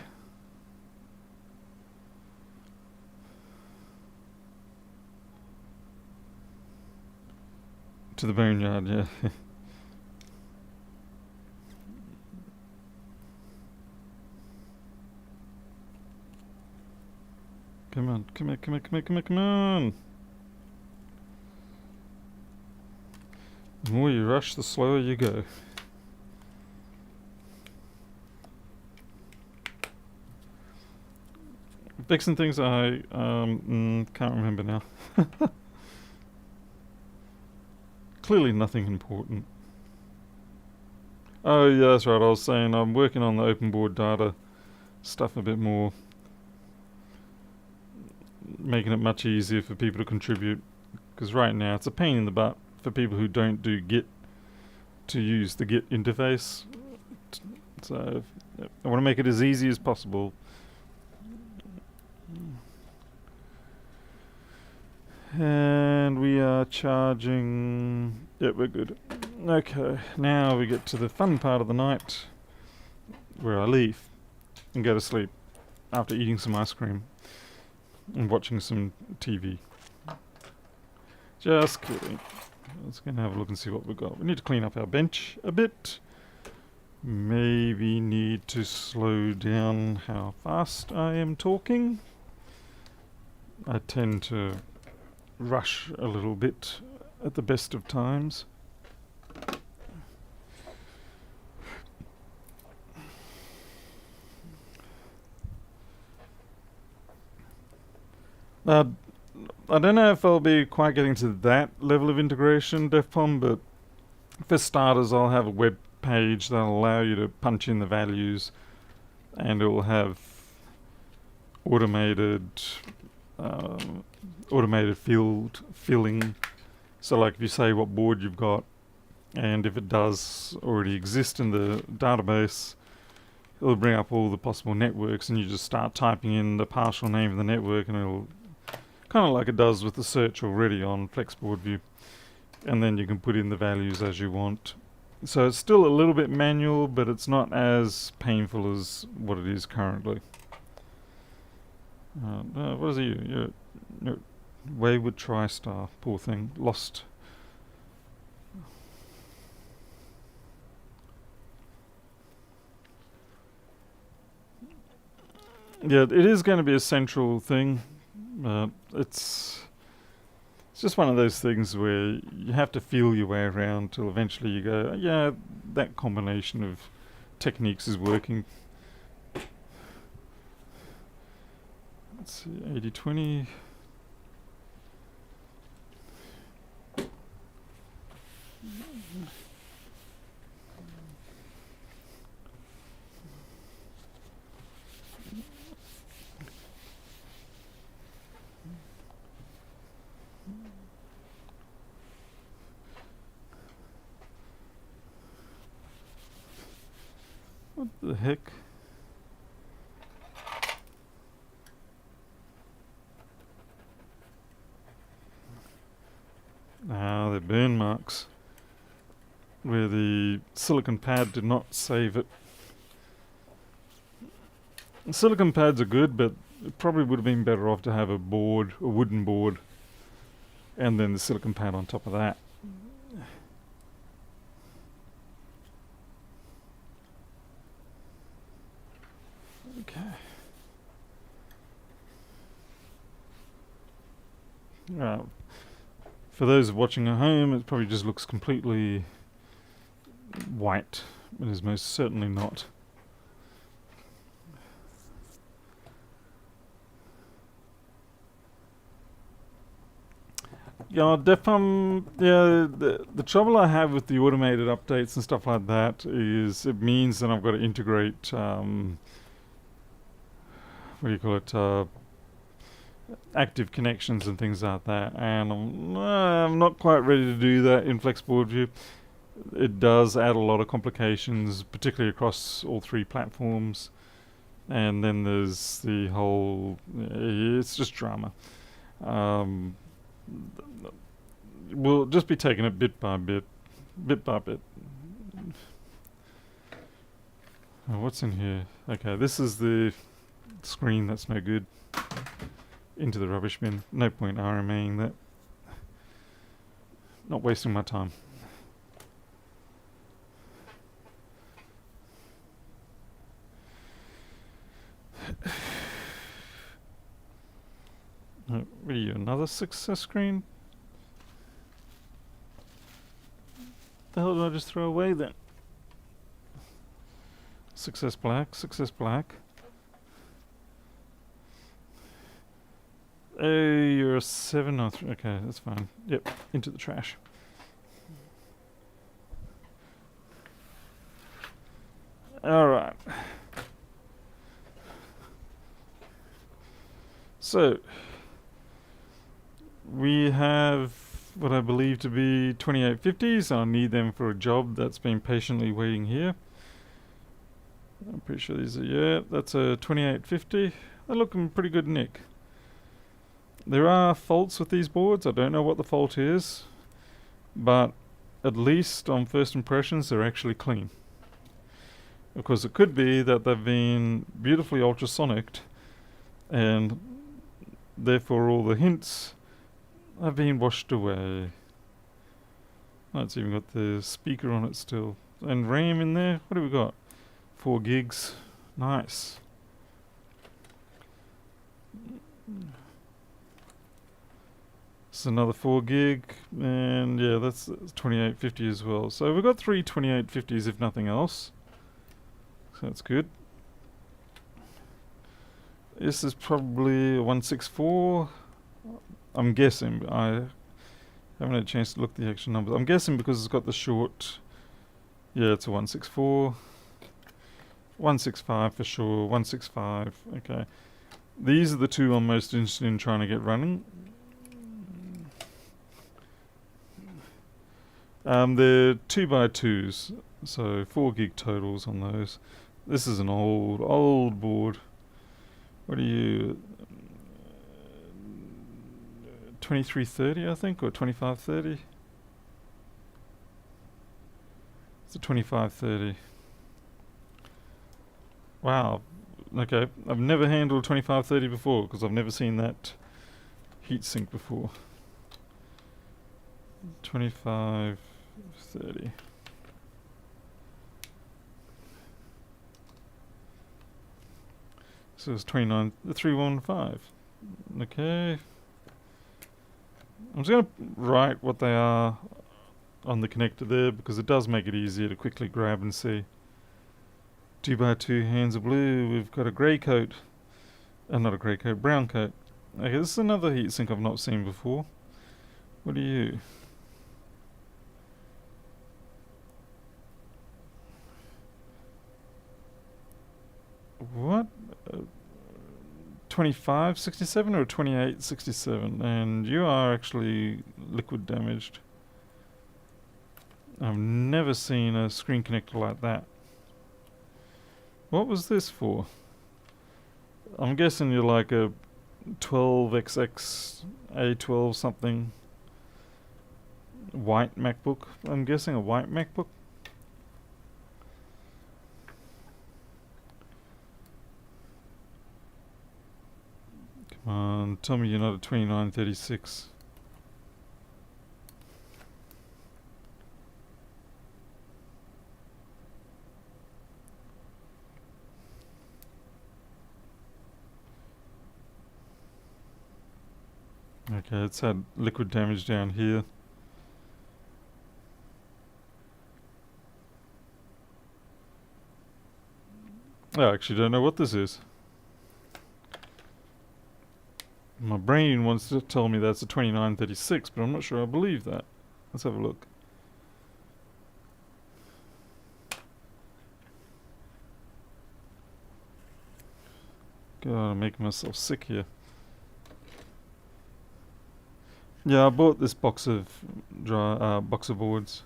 To the boneyard, yeah. Come on, come on, come on, come on, come on, come on! The more you rush, the slower you go. Fixing things I can't remember now. Clearly nothing important. Oh yeah, that's right, I was saying I'm working on the open board data stuff a bit more. Making it much easier for people to contribute. Because right now it's a pain in the butt for people who don't do Git to use the Git interface. So I want to make it as easy as possible. And we are charging... Yep, we're good. Okay, now we get to the fun part of the night where I leave and go to sleep after eating some ice cream and watching some TV. Just kidding. Let's go and have a look and see what we've got. We need to clean up our bench a bit. Maybe need to slow down how fast I am talking. I tend to rush a little bit at the best of times. I don't know if I'll be quite getting to that level of integration, DevPom, but for starters I'll have a web page that'll allow you to punch in the values and it will have automated field filling. So like if you say what board you've got and if it does already exist in the database, it'll bring up all the possible networks and you just start typing in the partial name of the network and it'll kind of like it does with the search already on Flexboard View, and then you can put in the values as you want. So it's still a little bit manual, but it's not as painful as what it is currently. What is it? You're Wayward TriStar, poor thing, lost. Yeah, it is going to be a central thing. It's just one of those things where you have to feel your way around till eventually you go, yeah, that combination of techniques is working. Let's see, 80-20. heck? Ah, they're burn marks where the silicon pad did not save it. Silicon pads are good, but it probably would have been better off to have a board, a wooden board, and then the silicon pad on top of that. Okay. For those watching at home, it probably just looks completely white. It is most certainly not. Yeah, the trouble I have with the automated updates and stuff like that is it means that I've got to integrate, what do you call it, active connections and things like that, and I'm not quite ready to do that in Flexboard View. It does add a lot of complications, particularly across all three platforms, and then there's the whole, it's just drama. We'll just be taking it bit by bit. Oh, what's in here? Okay, this is the screen that's no good. Into the rubbish bin. No point RMAing that. Not wasting my time. What are you, another success screen? The hell did I just throw away then? Success black, success black. Oh, you're a 7 or 3. Okay, that's fine. Yep, into the trash. Alright. So, we have what I believe to be 2850s. I'll need them for a job that's been patiently waiting here. I'm pretty sure these are, yeah, that's a 2850. They're looking pretty good nick. There are faults with these boards. I don't know what the fault is, but at least on first impressions they're actually clean. Of course, it could be that they've been beautifully ultrasonicked and therefore all the hints have been washed away. Oh, it's even got the speaker on it still. And RAM in there. What do we got? 4 gigs. Nice. It's another 4 gig, and yeah, that's 2850 as well. So we've got 3 2850s if nothing else. So that's good. This is probably a 164. I'm guessing. I haven't had a chance to look at the actual numbers. I'm guessing because it's got the short. Yeah, it's a 164. 165 for sure. 165. Okay. These are the two I'm most interested in trying to get running. They're 2x2s, so 4 gig totals on those. This is an old board. What are you? 2330, I think, or 2530? It's a 2530. Wow. Okay, I've never handled 2530 before because I've never seen that heatsink before. 2530. So it's 315. Okay. I'm just going to write what they are on the connector there because it does make it easier to quickly grab and see. 2x2 hands of blue. We've got a grey coat. Not a grey coat, brown coat. Okay, this is another heatsink I've not seen before. What are you? What? 2567 or 2867? And you are actually liquid damaged. I've never seen a screen connector like that. What was this for? I'm guessing you're like a 12XX A12 something white MacBook. I'm guessing a white MacBook. Come on, tell me you're not a 2936. Okay, it's had liquid damage down here. I actually don't know what this is. My brain wants to tell me that's a 2936, but I'm not sure I believe that. Let's have a look. God, I'm making myself sick here. Yeah, I bought this box of boards.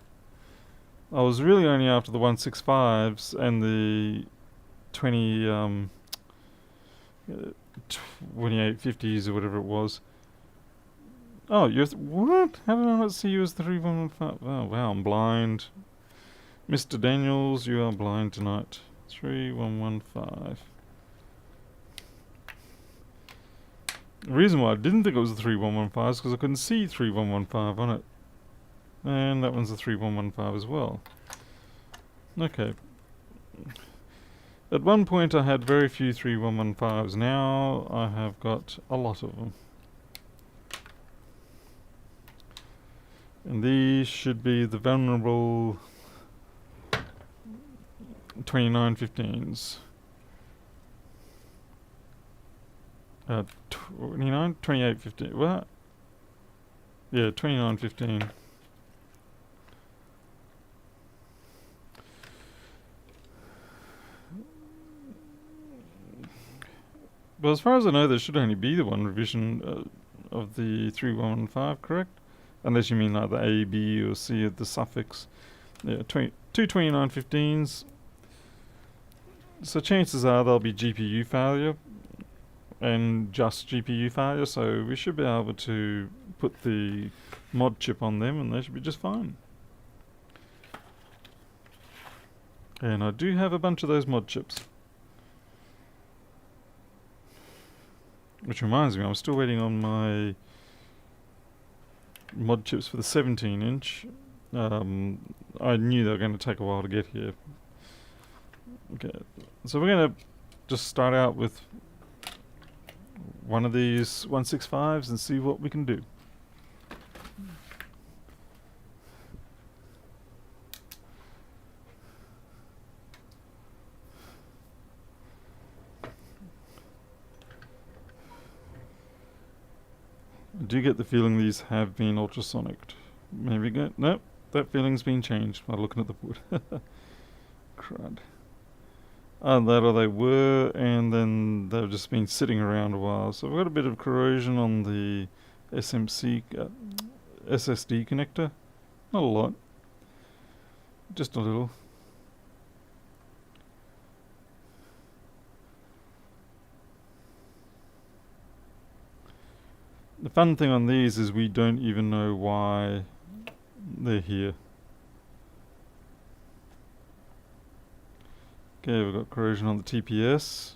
I was really only after the 165s and the 2850s or whatever it was. Oh, you're what? How did I not see you as the 3115? Oh wow, I'm blind. Mr. Daniels, you are blind tonight. 3115. The reason why I didn't think it was the 3115 is because I couldn't see 3115 on it. And that one's the 3115 as well. Okay. At one point I had very few 3115s. Now I have got a lot of them. And these should be the vulnerable 2915s. 2815. What? Yeah, 2915. Well, as far as I know, there should only be the one revision of the 3115, correct? Unless you mean either A, B, or C at the suffix. Yeah, two 2915s. So chances are there'll be GPU failure and just GPU failure, so we should be able to put the mod chip on them and they should be just fine. And I do have a bunch of those mod chips. Which reminds me, I'm still waiting on my mod chips for the 17-inch. I knew they were going to take a while to get here. Okay, so we're going to just start out with one of these 165s and see what we can do. I do get the feeling these have been ultrasonicked. Maybe go. Nope, that feeling's been changed by looking at the board. Crud. That or they were, and then they've just been sitting around a while. So we've got a bit of corrosion on the SMC SSD connector. Not a lot, just a little. The fun thing on these is we don't even know why they're here. Okay, we've got corrosion on the TPS.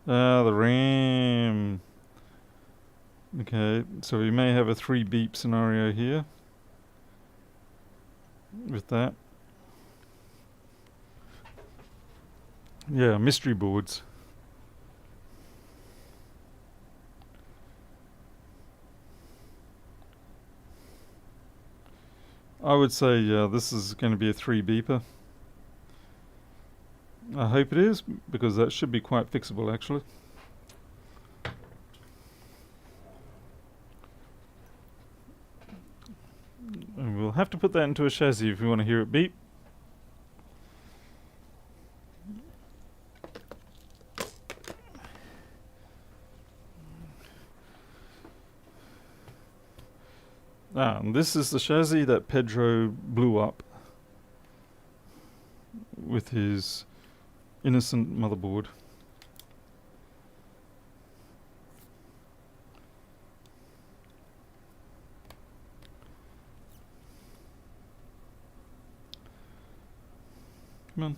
The RAM. Okay, so we may have a 3 beep scenario here with that. Yeah, mystery boards. I would say, yeah, this is going to be a 3 beeper. I hope it is, because that should be quite fixable actually. And we'll have to put that into a chassis if we want to hear it beep. And this is the chassis that Pedro blew up with his innocent motherboard. Come on.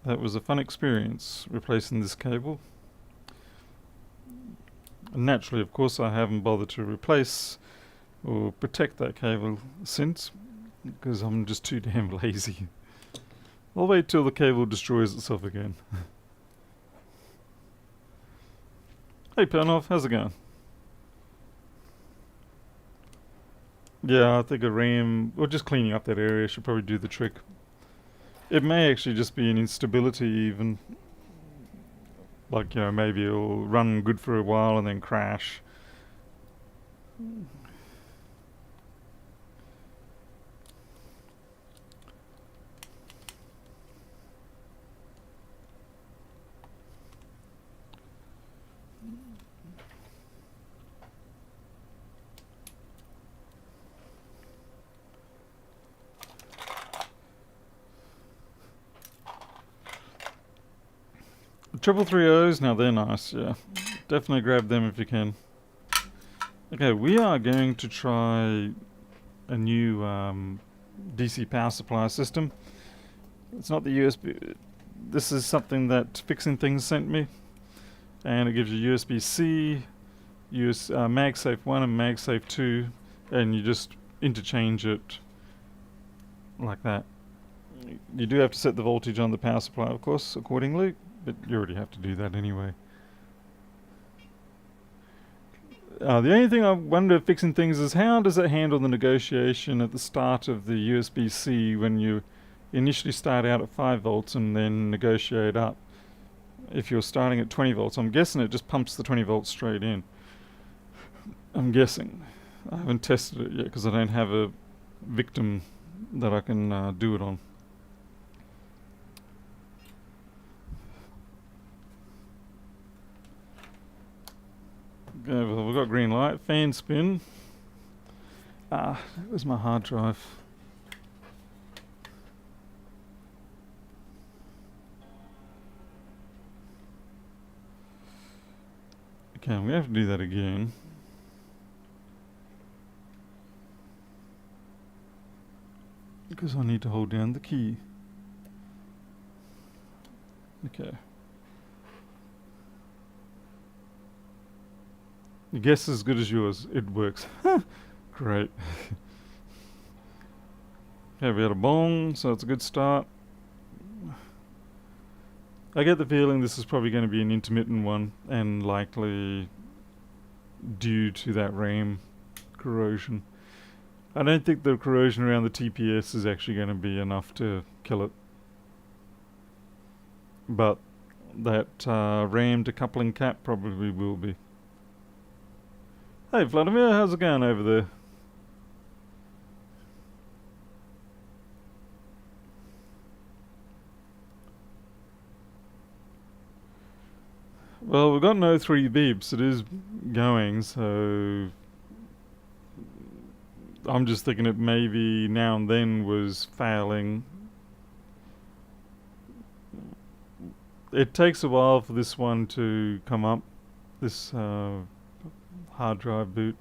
That was a fun experience, replacing this cable. And naturally, of course, I haven't bothered to replace or protect that cable since, because I'm just too damn lazy. I'll wait till the cable destroys itself again. Hey Pernoff, how's it going? Yeah, I think a RAM, or just cleaning up that area, should probably do the trick. It may actually just be an instability even. Like, maybe it'll run good for a while and then crash. Triple 3Os, now they're nice, yeah. Definitely grab them if you can. Okay, we are going to try a new DC power supply system. It's not the USB. This is something that Fixing Things sent me. And it gives you USB-C, MagSafe 1 and MagSafe 2, and you just interchange it like that. You do have to set the voltage on the power supply, of course, accordingly, but you already have to do that anyway. The only thing I wonder Fixing Things is how does it handle the negotiation at the start of the USB-C when you initially start out at 5 volts and then negotiate up? If you're starting at 20 volts, I'm guessing it just pumps the 20 volts straight in. I'm guessing. I haven't tested it yet because I don't have a victim that I can do it on. Okay, well, we've got green light, fan spin. Where's my hard drive? Okay, I'm gonna have to do that again. Because I need to hold down the key. Okay. Your guess is as good as yours. It works. Great. Okay, we had a bong, so it's a good start. I get the feeling this is probably going to be an intermittent one, and likely due to that RAM corrosion. I don't think the corrosion around the TPS is actually going to be enough to kill it. But that RAM decoupling cap probably will be. Hey Vladimir, how's it going over there? Well, we've got no 3 beeps. It is going, so I'm just thinking it maybe now and then was failing. It takes a while for this one to come up, this hard drive boot.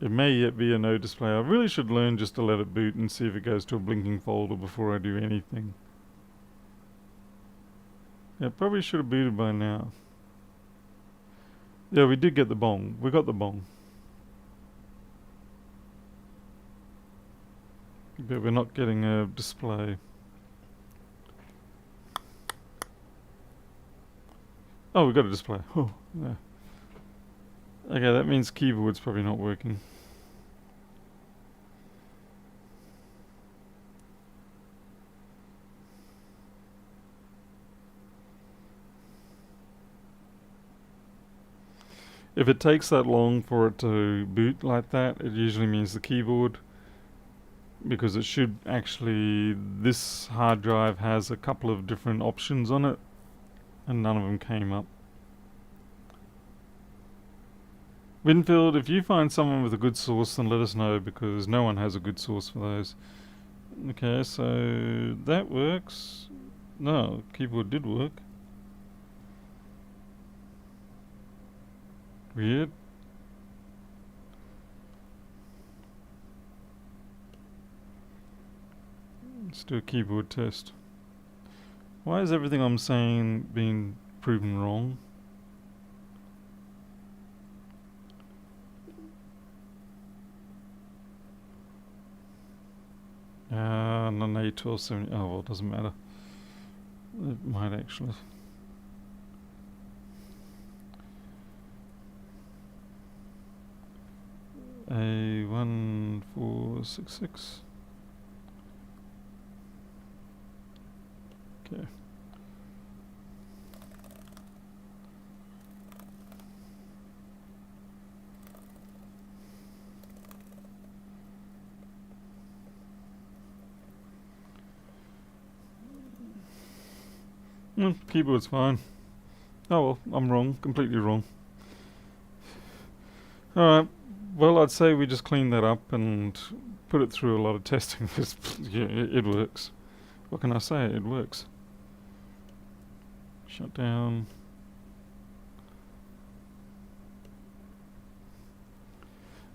It may yet be a no display. I really should learn just to let it boot and see if it goes to a blinking folder before I do anything. Yeah, probably should have booted by now. Yeah, we did get the bong. We got the bong. But we're not getting a display. Oh, we got a display. Oh, yeah. Okay, that means keyboard's probably not working. If it takes that long for it to boot like that, it usually means the keyboard because it should actually, this hard drive has a couple of different options on it and none of them came up. Winfield, if you find someone with a good source, then let us know, because no one has a good source for those. Okay, so that works. No, keyboard did work. Weird. Let's do a keyboard test. Why is everything I'm saying being proven wrong? An A1270. Oh, well, it doesn't matter. It might actually. A1466. Okay. Keyboard's fine. Oh well, I'm wrong. Completely wrong. Alright, well, I'd say we just clean that up and put it through a lot of testing, because yeah, it works. What can I say? It works. Shut down.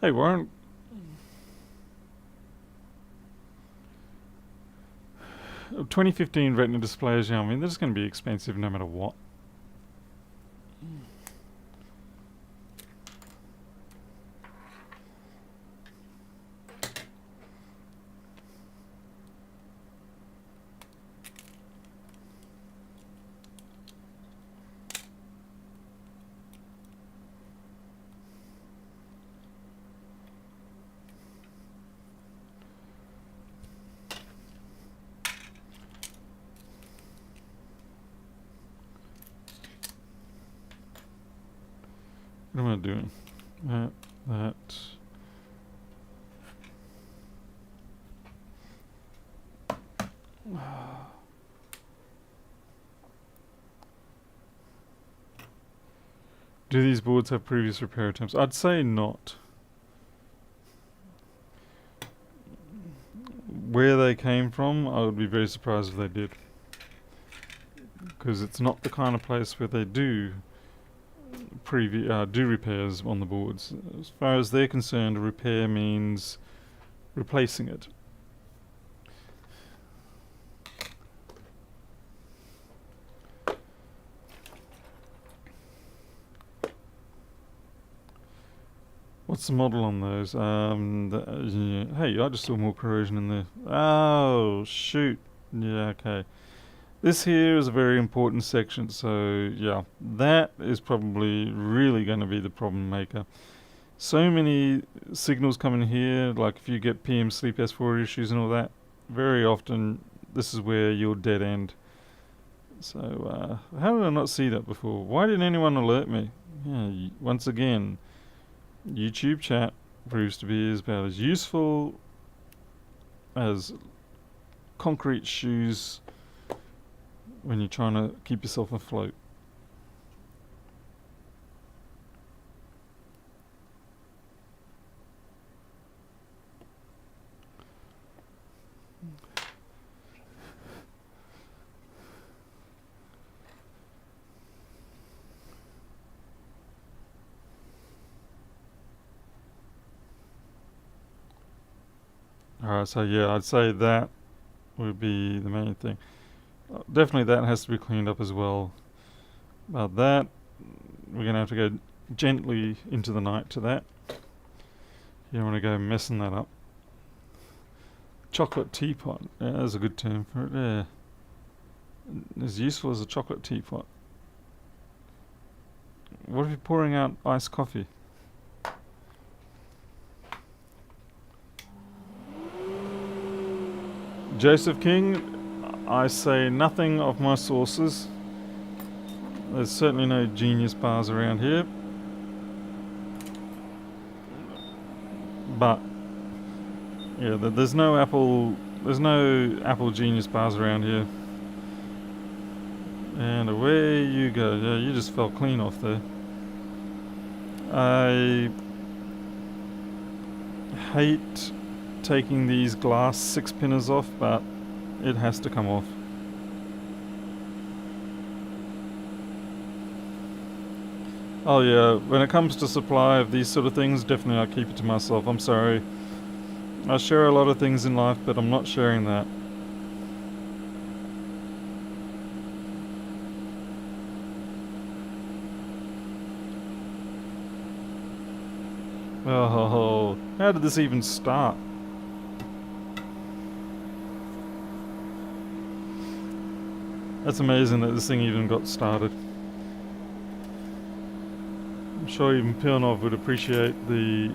Hey, Warren. 2015 Retina displays, yeah, I mean, they're just going to be expensive no matter what. What am I doing? That. Do these boards have previous repair attempts? I'd say not. Where they came from, I would be very surprised if they did. Because it's not the kind of place where they do repairs on the boards. As far as they're concerned, a repair means replacing it. What's the model on those? Yeah. Hey, I just saw more corrosion in there. Oh, shoot. Yeah, okay. This here is a very important section, so yeah, that is probably really going to be the problem maker. So many signals come in here, like if you get PM sleep S4 issues and all that, very often this is where you'll dead end. So how did I not see that before? Why didn't anyone alert me? Yeah, once again, YouTube chat proves to be about as useful as concrete shoes when you're trying to keep yourself afloat. Alright, so yeah, I'd say that would be the main thing. Definitely that has to be cleaned up as well. About that, we're going to have to go gently into the night to that. You don't want to go messing that up. Chocolate teapot. Yeah, that's a good term for it. Yeah. As useful as a chocolate teapot. What if you're pouring out iced coffee? Joseph King, I say nothing of my sources. There's certainly no genius bars around here. But Yeah, there's no Apple Genius bars around here. And away you go. Yeah, you just fell clean off there. I hate taking these glass 6-pinners off, but it has to come off. Oh yeah, when it comes to supply of these sort of things, definitely I keep it to myself. I'm sorry. I share a lot of things in life, but I'm not sharing that. Oh, how did this even start? That's amazing that this thing even got started. I'm sure even Pilnov would appreciate the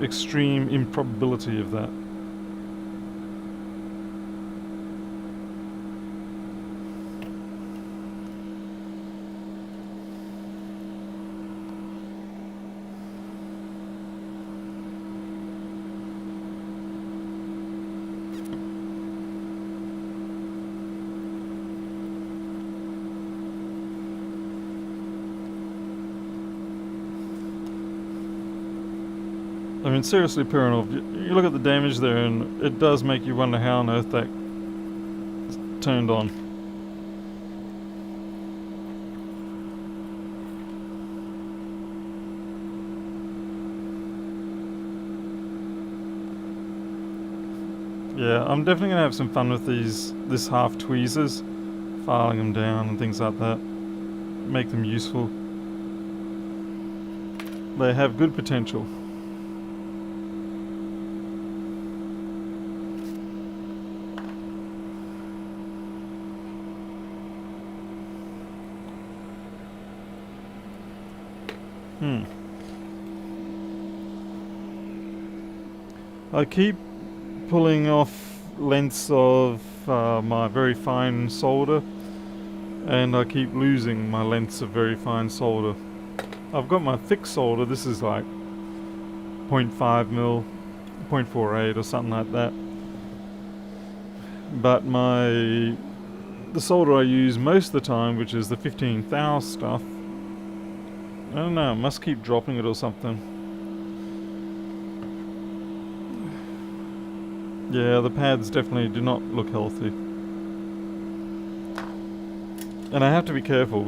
extreme improbability of that. I mean, seriously, Piranov, you look at the damage there, and it does make you wonder how on earth that turned on. Yeah, I'm definitely gonna have some fun with this half tweezers, filing them down and things like that. Make them useful. They have good potential. I keep pulling off lengths of my very fine solder, and I keep losing my lengths of very fine solder. I've got my thick solder, this is like 0.5 mil, 0.48 or something like that. But the solder I use most of the time, which is the 15 thou stuff, I don't know, I must keep dropping it or something. Yeah, the pads definitely do not look healthy. And I have to be careful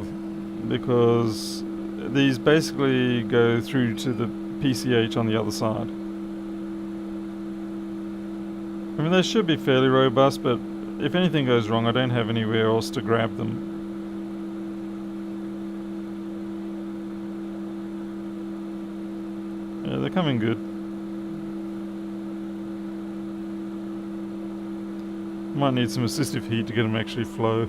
because these basically go through to the PCH on the other side. I mean, they should be fairly robust, but if anything goes wrong, I don't have anywhere else to grab them. Yeah, they're coming good. Might need some assistive heat to get them to actually flow.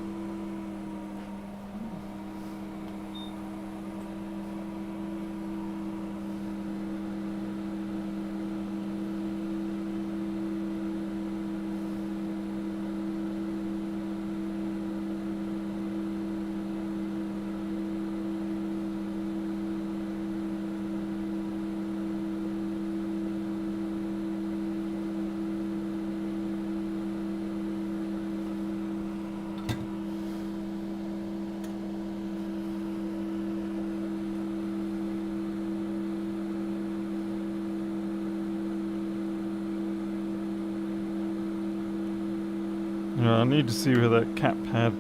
I need to see where that cap pad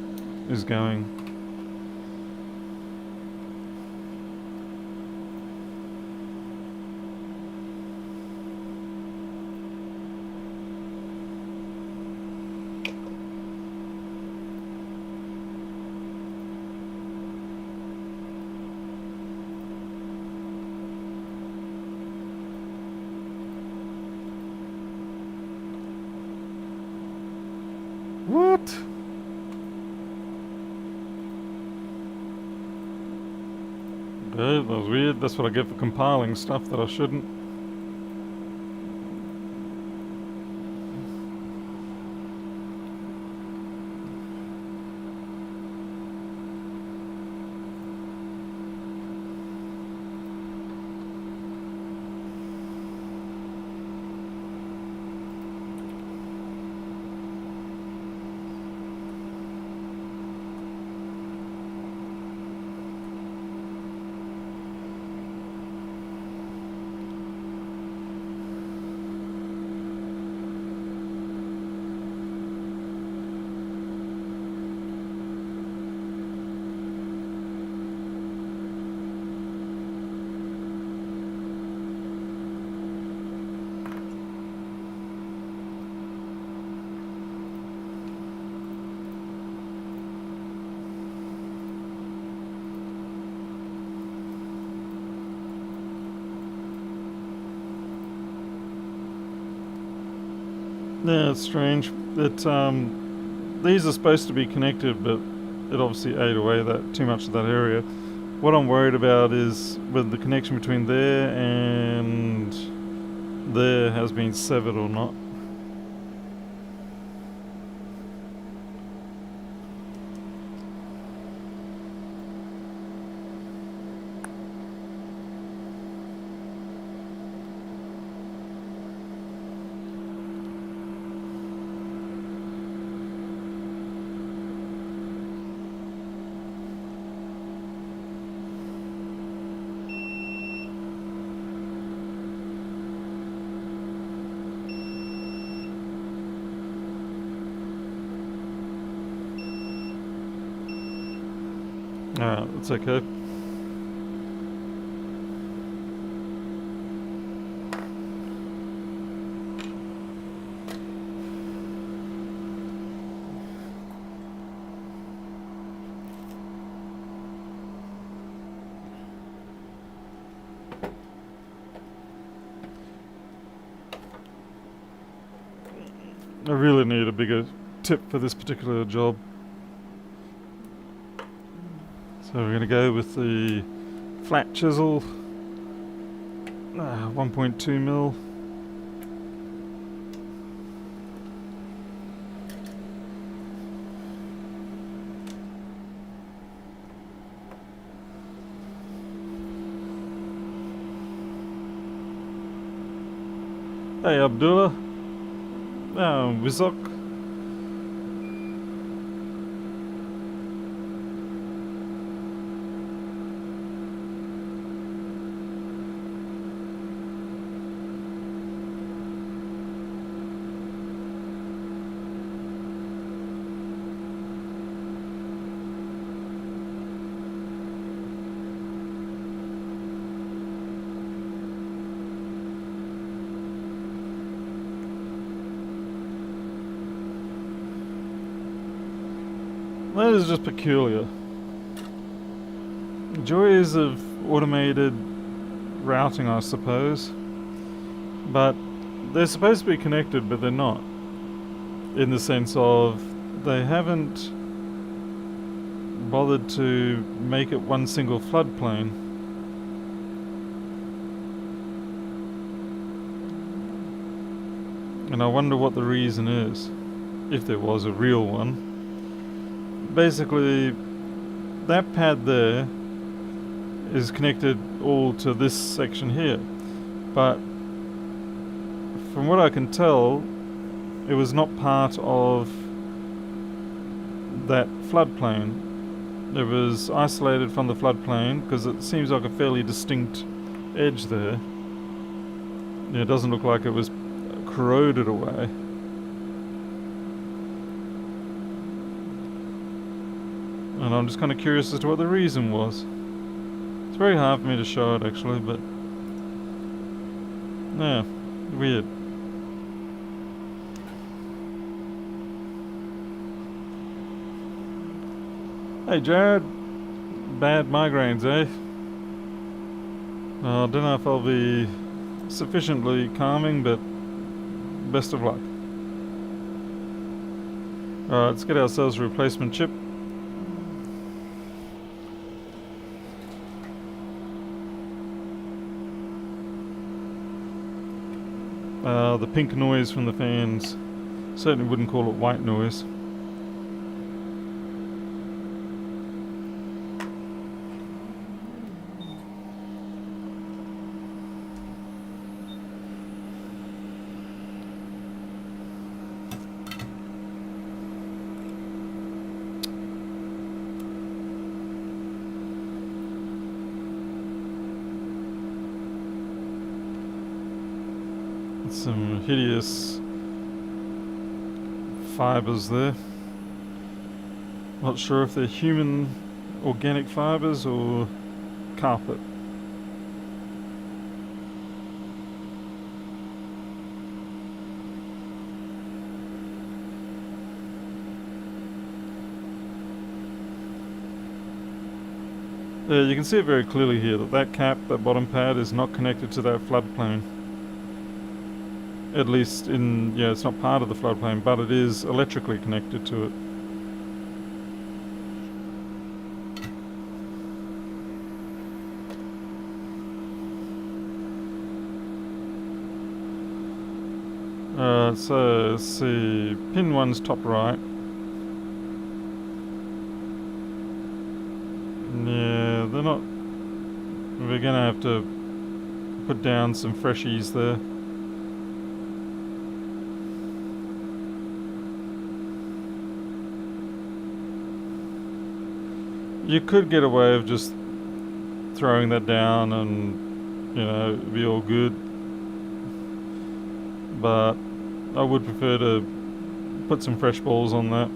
is going. What? Okay, that was weird. That's what I get for compiling stuff that I shouldn't. Yeah, it's strange. These are supposed to be connected, but it obviously ate away that too much of that area. What I'm worried about is whether the connection between there and there has been severed or not. Alright, that's okay. I really need a bigger tip for this particular job. So we're going to go with the flat chisel, 1.2 mil. Hey Abdullah, Wizok. That is just peculiar. Joys of automated routing, I suppose. But they're supposed to be connected, but they're not. In the sense of they haven't bothered to make it one single floodplain. And I wonder what the reason is, if there was a real one. Basically, that pad there is connected all to this section here, but from what I can tell, it was not part of that floodplain. It was isolated from the floodplain because it seems like a fairly distinct edge there. It doesn't look like it was corroded away. And I'm just kind of curious as to what the reason was. It's very hard for me to show it actually, but yeah, weird. Hey Jared, bad migraines, eh? I don't know if I'll be sufficiently calming, but best of luck. Alright, let's get ourselves a replacement chip. The pink noise from the fans, certainly wouldn't call it white noise. Some hideous fibers there. Not sure if they're human organic fibers or carpet. Yeah, you can see it very clearly here that cap, that bottom pad, is not connected to that floodplain. At least in, yeah, it's not part of the floodplain, but it is electrically connected to it. So let's see, pin 1's top right. Yeah, they're not, we're gonna have to put down some freshies there. You could get away with just throwing that down and, you know, be all good. But I would prefer to put some fresh balls on that.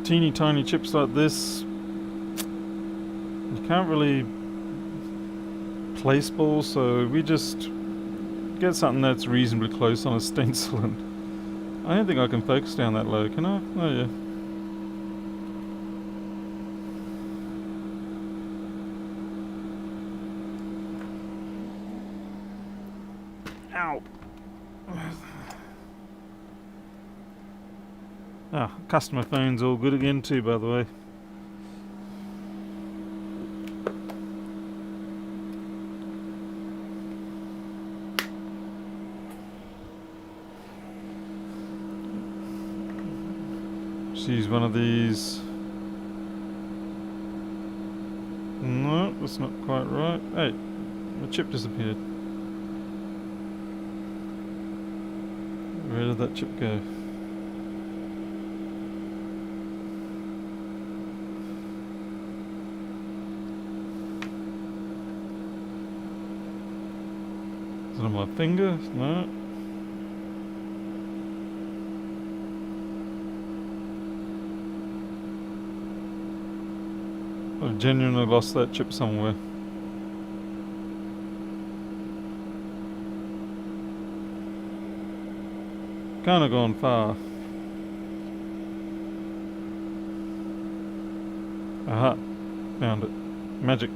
Teeny tiny chips like this, you can't really place balls, so we just get something that's reasonably close on a stencil. And I don't think I can focus down that low, can I? Oh yeah. Ow! Ah, customer phone's all good again too, by the way. Just use one of these. No, that's not quite right. Hey, the chip disappeared. Where did that chip go? Is it on my finger? No. I've genuinely lost that chip somewhere. Kinda gone far. Aha, found it. Magic.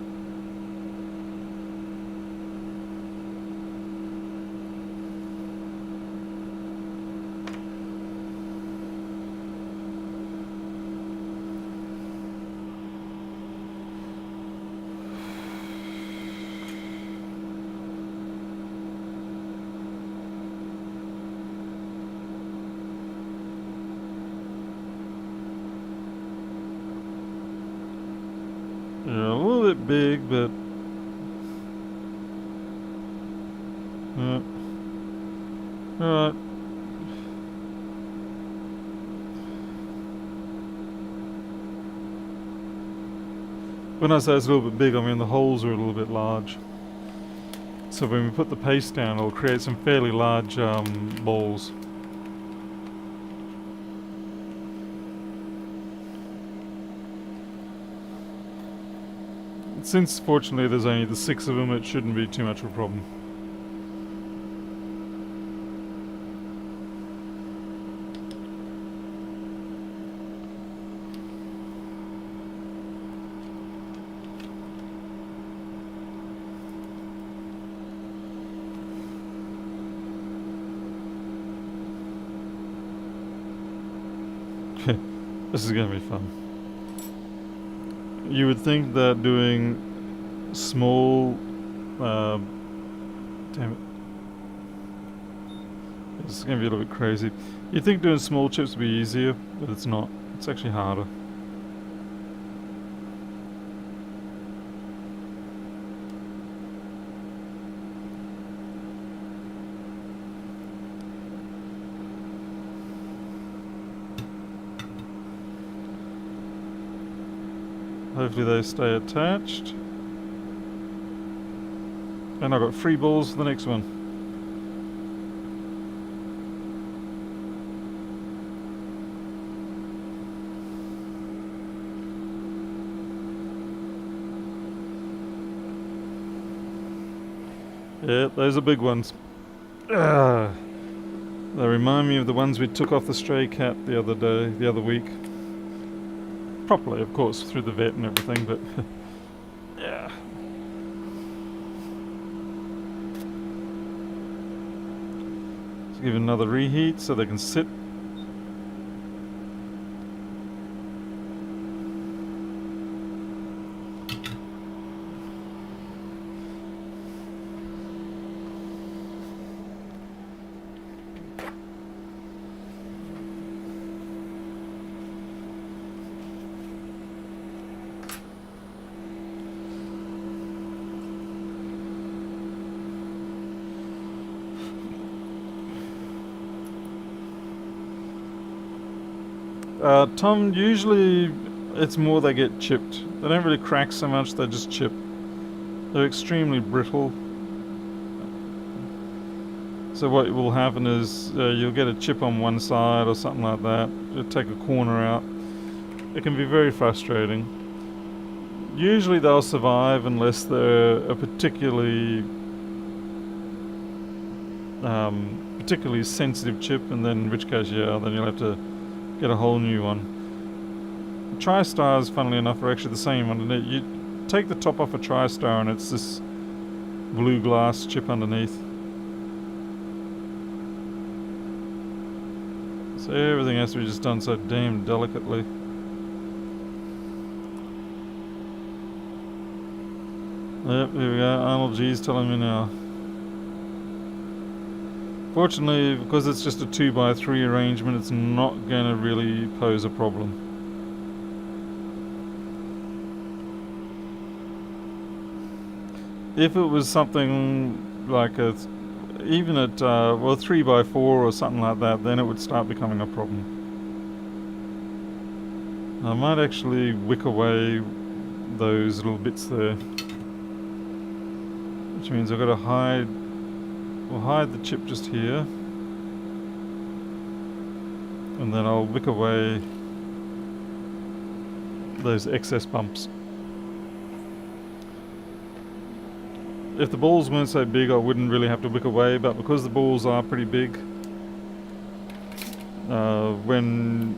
Yeah, a little bit big, but alright. When I say it's a little bit big, I mean the holes are a little bit large. So when we put the paste down, it'll create some fairly large balls. Since fortunately there's only the 6 of them, it shouldn't be too much of a problem. This is gonna be fun. You would think that doing small, damn it, this is gonna be a little bit crazy. You'd think doing small chips would be easier, but it's not. It's actually harder. Hopefully they stay attached. And I got 3 balls for the next one. Yeah, those are big ones. They remind me of the ones we took off the stray cat the other week. Properly, of course, through the vet and everything, but yeah. Let's give it another reheat so they can sit. Tom, usually it's more they get chipped. They don't really crack so much, they just chip. They're extremely brittle. So what will happen is you'll get a chip on one side or something like that. You'll take a corner out. It can be very frustrating. Usually they'll survive unless they're a particularly sensitive chip, and then in which case, yeah, then you'll have to get a whole new one. TriStars, funnily enough, are actually the same underneath. You take the top off a TriStar and it's this blue glass chip underneath. So everything has to be just done so damn delicately. Yep, here we go. Arnold G's telling me now. Fortunately, because it's just a 2x3 arrangement, it's not going to really pose a problem. If it was something like even at 3x4 or something like that, then it would start becoming a problem. I might actually wick away those little bits there, which means I've got to hide. We'll hide the chip just here, and then I'll wick away those excess bumps. If the balls weren't so big, I wouldn't really have to wick away, but because the balls are pretty big, when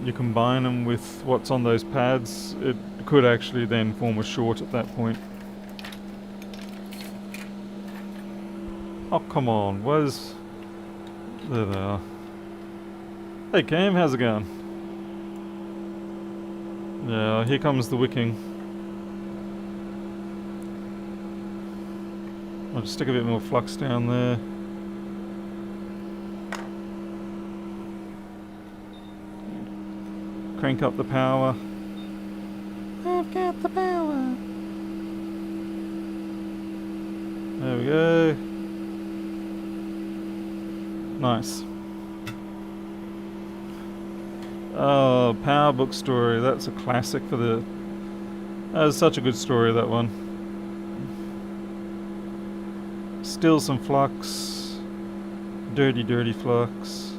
you combine them with what's on those pads, it could actually then form a short at that point. Oh, come on, where's... There they are. Hey Cam, how's it going? Yeah, here comes the wicking. I'll just stick a bit more flux down there. Crank up the power. I've got the power. There we go. Nice. Oh, Power Book story. That's a classic for the... That was such a good story, that one. Still some flux. Dirty, dirty flux.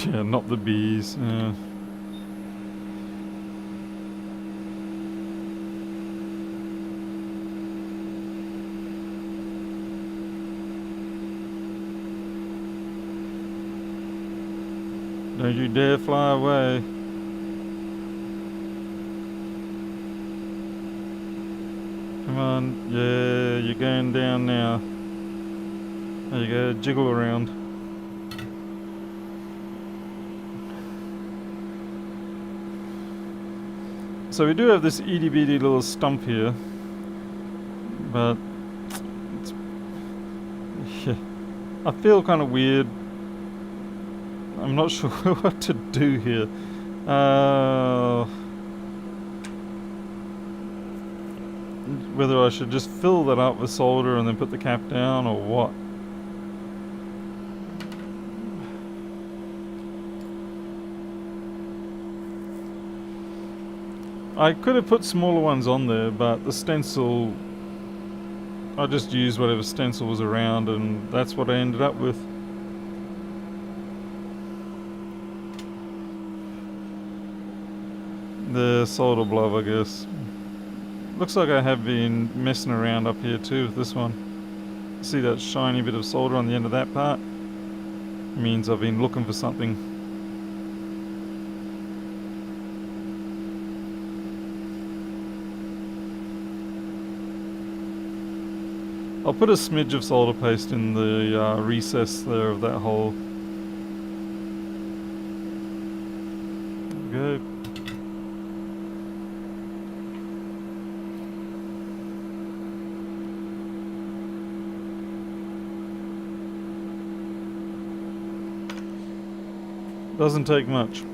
Yeah, not the bees. Yeah. Don't you dare fly away. Come on, yeah, you're going down now. There you go, jiggle around. So we do have this itty bitty little stump here, but it's, yeah, I feel kind of weird. I'm not sure what to do here. Whether I should just fill that up with solder and then put the cap down or what. I could have put smaller ones on there, but the stencil, I just used whatever stencil was around, and that's what I ended up with. The solder blob, I guess. Looks like I have been messing around up here too with this one. See that shiny bit of solder on the end of that part? Means I've been looking for something. I'll put a smidge of solder paste in the recess there of that hole. There we go. Doesn't take much.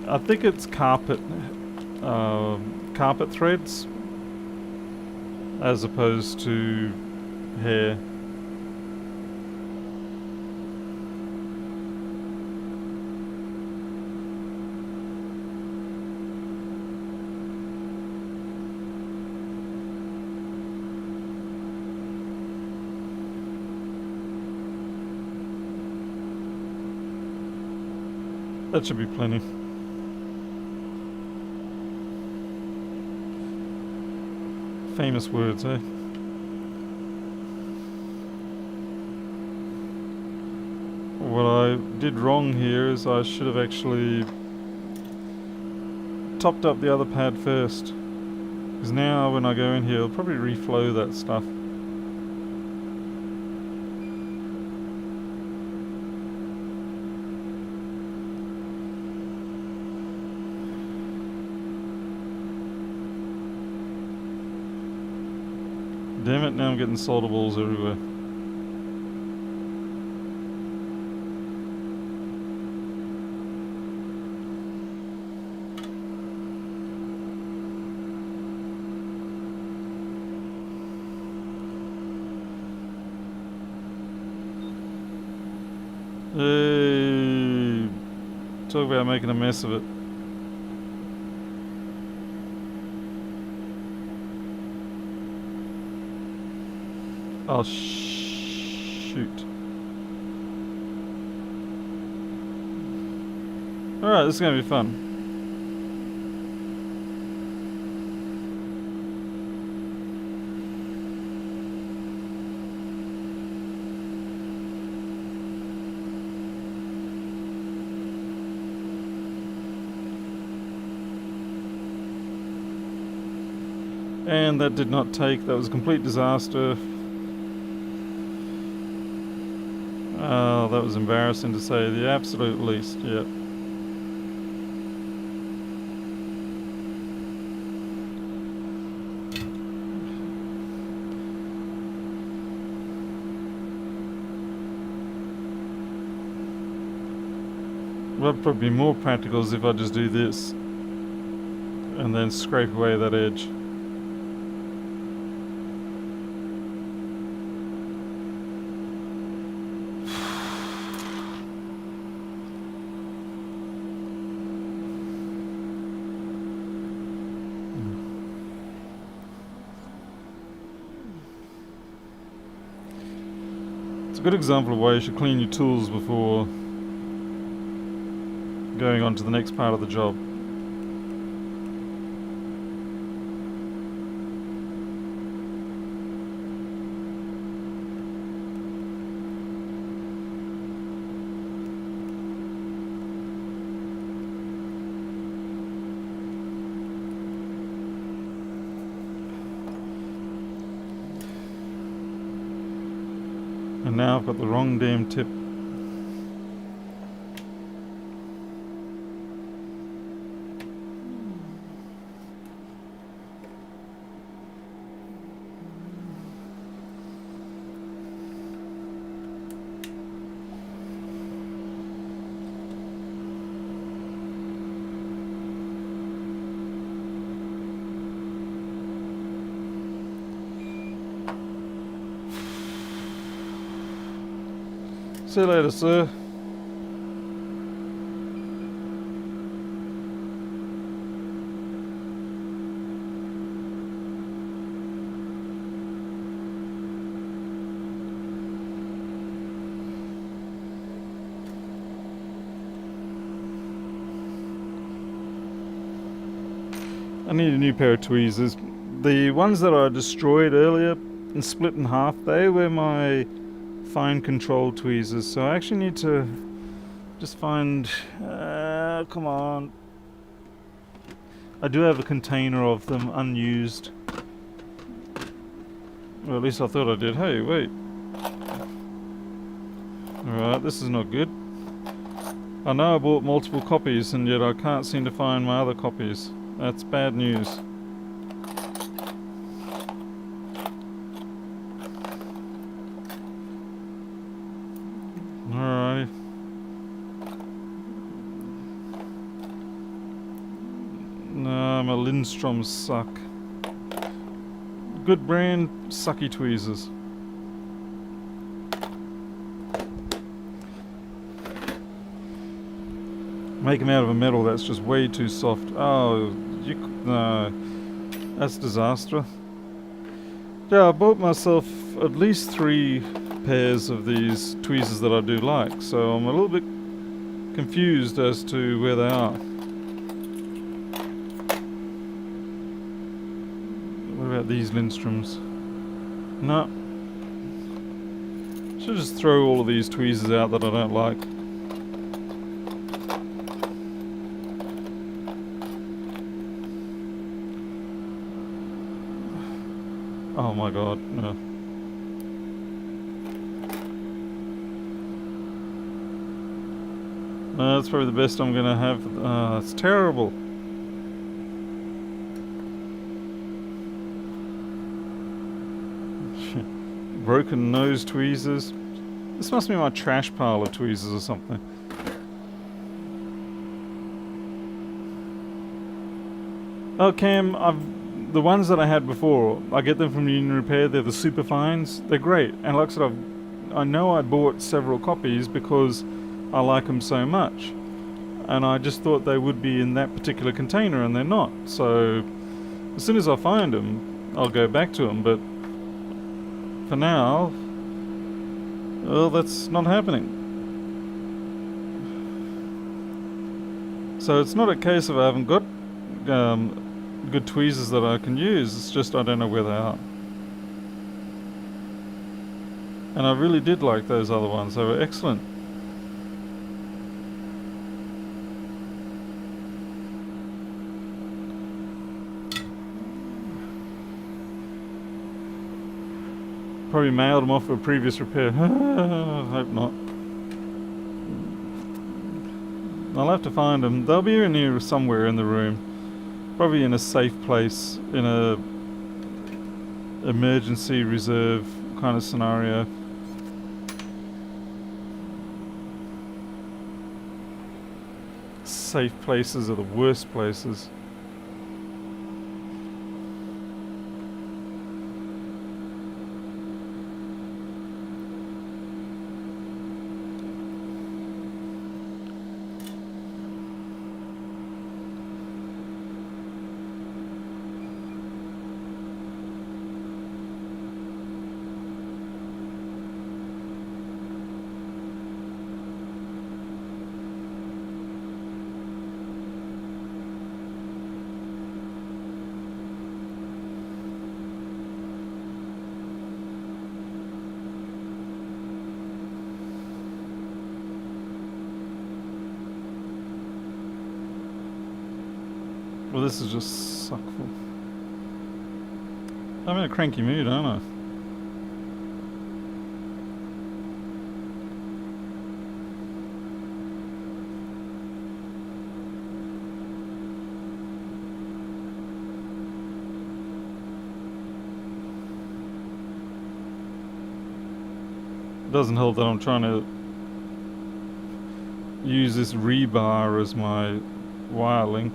I think it's carpet threads as opposed to hair. That should be plenty. Famous words, eh? What I did wrong here is I should have actually topped up the other pad first. Because now when I go in here, it'll probably reflow that stuff. Damn it, now I'm getting solder balls everywhere. Hey, talk about making a mess of it. Oh, shoot. Alright, this is going to be fun. And that did not take. That was a complete disaster. Oh, that was embarrassing to say the absolute least, yep. What'd probably be more practical is if I just do this and then scrape away that edge. It's a good example of why you should clean your tools before going on to the next part of the job. And now I've got the wrong damn tip. See you later, sir. I need a new pair of tweezers. The ones that I destroyed earlier and split in half, they were my fine control tweezers. So I actually need to just find... come on. I do have a container of them unused. Well, at least I thought I did. Hey, wait. Alright, this is not good. I know I bought multiple copies and yet I can't seem to find my other copies. That's bad news. Alrighty. No, my Lindstroms suck. Good brand, sucky tweezers. Make them out of a metal that's just way too soft. Oh, no, that's disaster. Yeah, I bought myself at least 3 pairs of these tweezers that I do like, so I'm a little bit confused as to where they are. What about these Lindstroms? No. Should just throw all of these tweezers out that I don't like. Oh my god, no. No, that's probably the best I'm gonna have. It's terrible. Broken nose tweezers. This must be my trash pile of tweezers or something. Oh, Cam, the ones that I had before, I get them from Union Repair. They're the super fines. They're great. And like I said, I know I bought several copies because I like them so much. And I just thought they would be in that particular container, and they're not. So as soon as I find them, I'll go back to them. But for now, well, that's not happening. So it's not a case of I haven't got good tweezers that I can use. It's just I don't know where they are. And I really did like those other ones. They were excellent. Probably mailed them off for a previous repair. I hope not. I'll have to find them. They'll be in here somewhere in the room. Probably in a safe place, in a emergency reserve kind of scenario. Safe places are the worst places. Well, this is just suckful. I'm in a cranky mood, aren't I? It doesn't help that I'm trying to use this rebar as my wire link.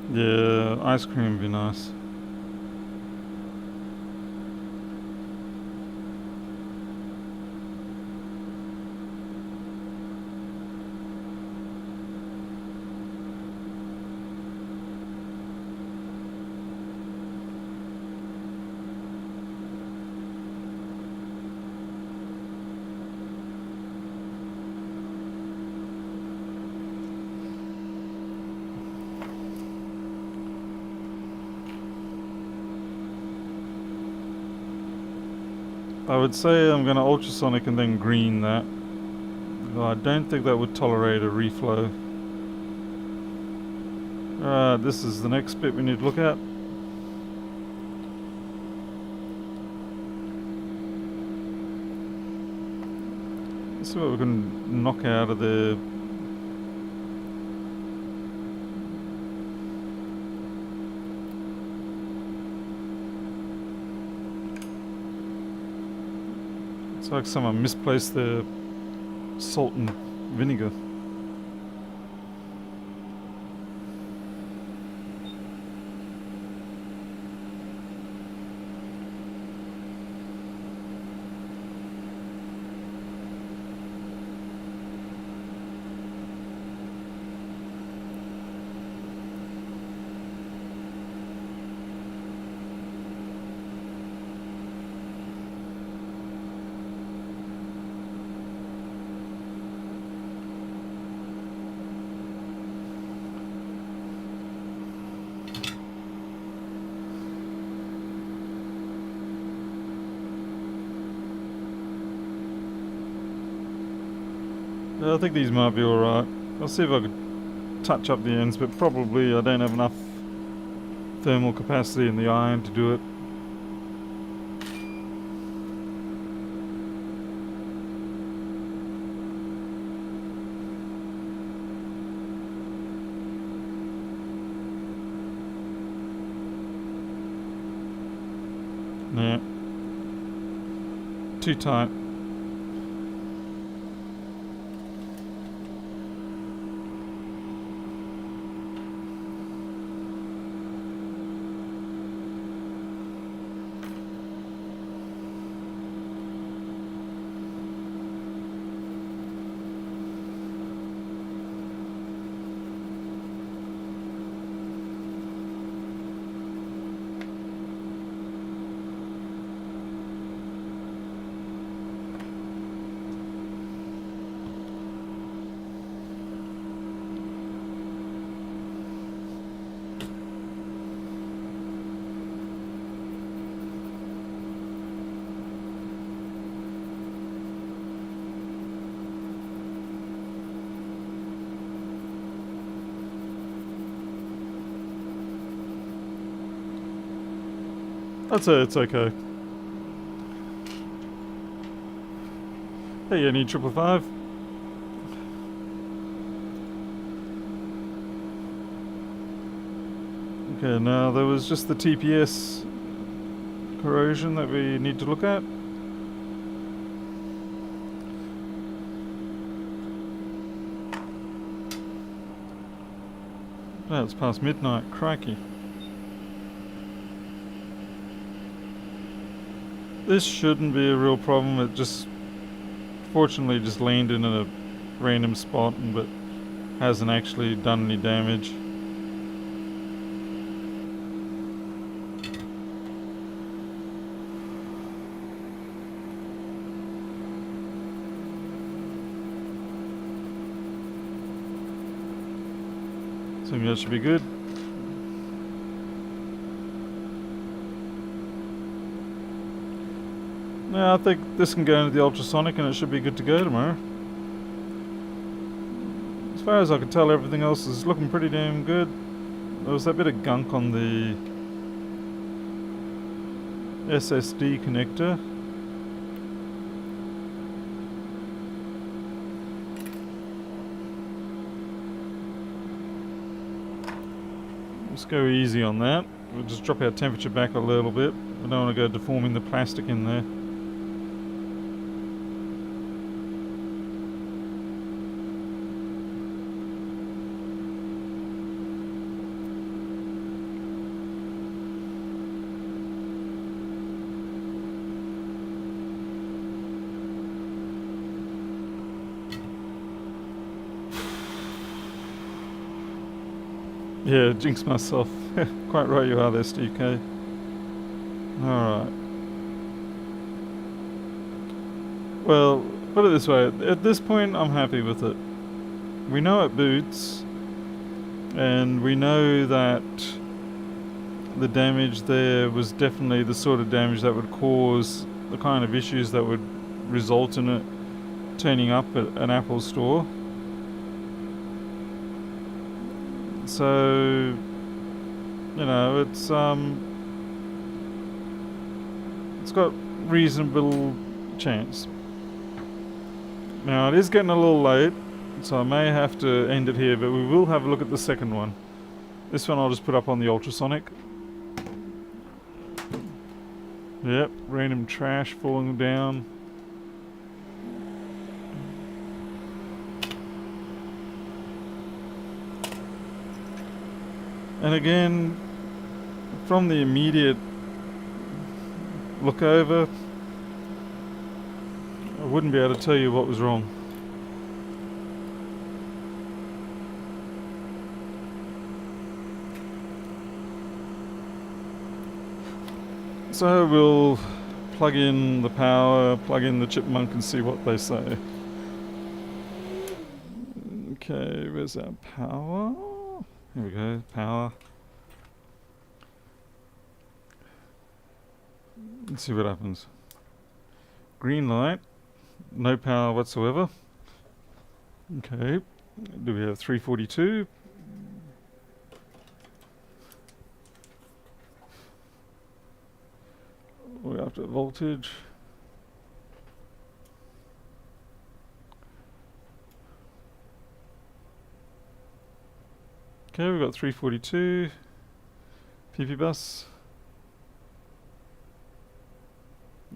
Yeah, ice cream would be nice. I would say I'm going to ultrasonic and then green that. I don't think that would tolerate a reflow. This is the next bit we need to look at. Let's see what we can knock out of there. It's like someone misplaced their salt and vinegar. I think these might be alright. I'll see if I could touch up the ends, but probably I don't have enough thermal capacity in the iron to do it. Yeah. Too tight. I'd say it's okay. Hey, you need 555? Okay, now there was just the TPS corrosion that we need to look at. Oh, it's past midnight, crikey. This shouldn't be a real problem, it just fortunately just landed in a random spot but hasn't actually done any damage. So that should be good. Yeah, I think this can go into the ultrasonic and it should be good to go tomorrow. As far as I can tell, everything else is looking pretty damn good. There was that bit of gunk on the SSD connector. Let's go easy on that. We'll just drop our temperature back a little bit. We don't want to go deforming the plastic in there. Yeah, jinx myself. Quite right you are there, Steve K. Alright. Well, put it this way. At this point, I'm happy with it. We know it boots. And we know that the damage there was definitely the sort of damage that would cause the kind of issues that would result in it turning up at an Apple store. So, you know, it's got reasonable chance. Now it is getting a little late, so I may have to end it here, but we will have a look at the second one. This one I'll just put up on the ultrasonic. Yep, random trash falling down. And again, from the immediate look over, I wouldn't be able to tell you what was wrong. So we'll plug in the power, plug in the chipmunk and see what they say. Okay, where's our power? Here we go, power. Let's see what happens. Green light, no power whatsoever. Okay, do we have 342? We're after voltage. Okay, we've got 342. PP bus.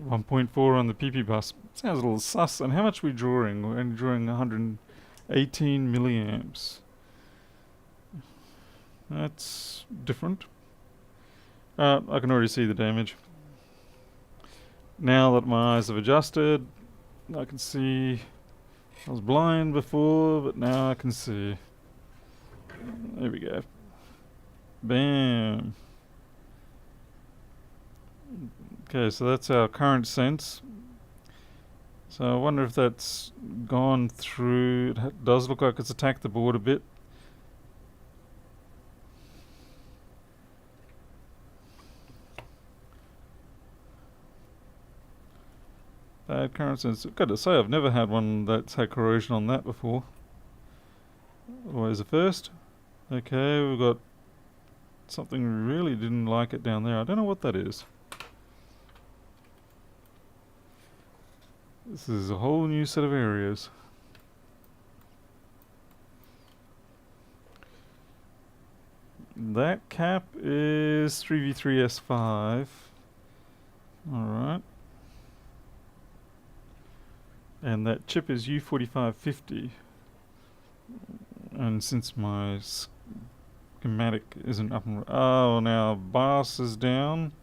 1.4 on the PP bus. Sounds a little sus. And how much are we drawing? We're only drawing 118 milliamps. That's different. I can already see the damage. Now that my eyes have adjusted, I can see. I was blind before, but now I can see. There we go. Bam. Okay, so that's our current sense. So I wonder if that's gone through. It does look like it's attacked the board a bit. Bad current sense. I've got to say, I've never had one that's had corrosion on that before. Always a first. Okay, we've got something we really didn't like it down there. I don't know what that is. This is a whole new set of areas. That cap is 3v3S5. Alright. And that chip is U4550. And since my schematic isn't up and... Oh, now BIOS is down.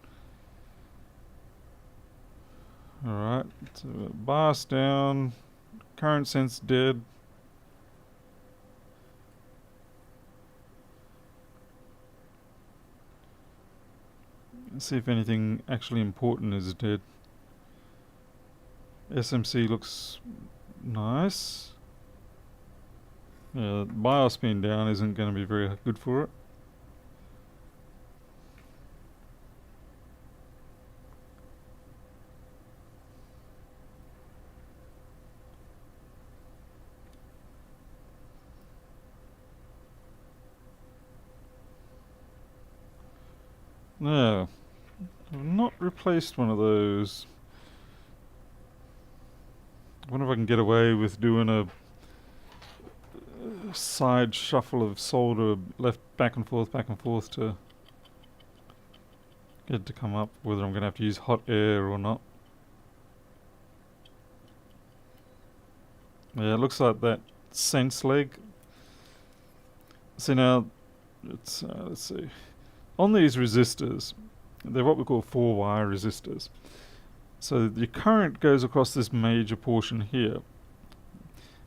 Alright, so BIOS down, current sense dead. Let's see if anything actually important is dead. SMC looks nice. Yeah, BIOS being down isn't going to be very good for it. No, I've not replaced one of those. I wonder if I can get away with doing a side shuffle of solder left back and forth to get it to come up, whether I'm going to have to use hot air or not. Yeah, it looks like that sense leg. So now, let's see. On these resistors, they're what we call 4-wire resistors. So the current goes across this major portion here.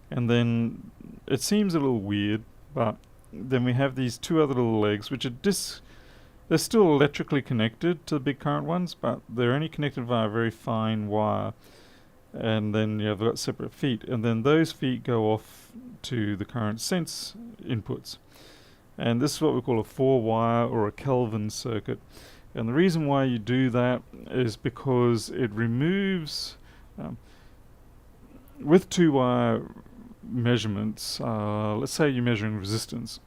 And then it seems a little weird, but then we have these two other little legs, which are they're still electrically connected to the big current ones, but they're only connected via a very fine wire. And then they've got separate feet. And then those feet go off to the current sense inputs. And this is what we call a 4-wire or a Kelvin circuit. And the reason why you do that is because it removes, um, with two-wire measurements, let's say you're measuring resistance.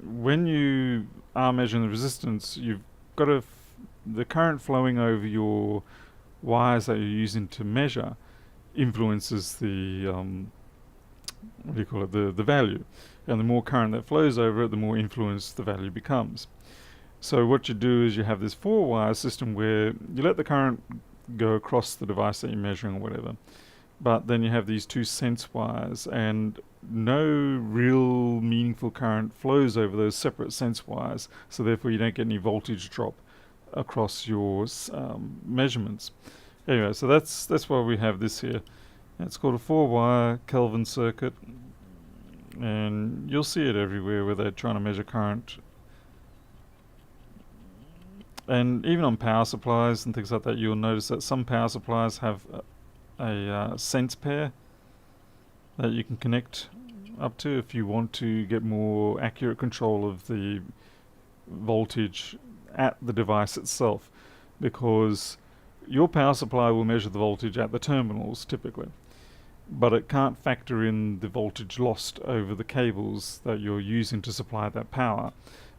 When you are measuring the resistance, you've got the current flowing over your wires that you're using to measure influences the what do you call it, the value. And the more current that flows over it, the more influenced the value becomes. So what you do is you have this four-wire system where you let the current go across the device that you're measuring or whatever, but then you have these two sense wires, and no real meaningful current flows over those separate sense wires, so therefore you don't get any voltage drop across your measurements. Anyway, so that's why we have this here. It's called a four-wire Kelvin circuit, and you'll see it everywhere where they're trying to measure current. And even on power supplies and things like that, you'll notice that some power supplies have a sense pair that you can connect up to if you want to get more accurate control of the voltage at the device itself, because your power supply will measure the voltage at the terminals typically, but it can't factor in the voltage lost over the cables that you're using to supply that power.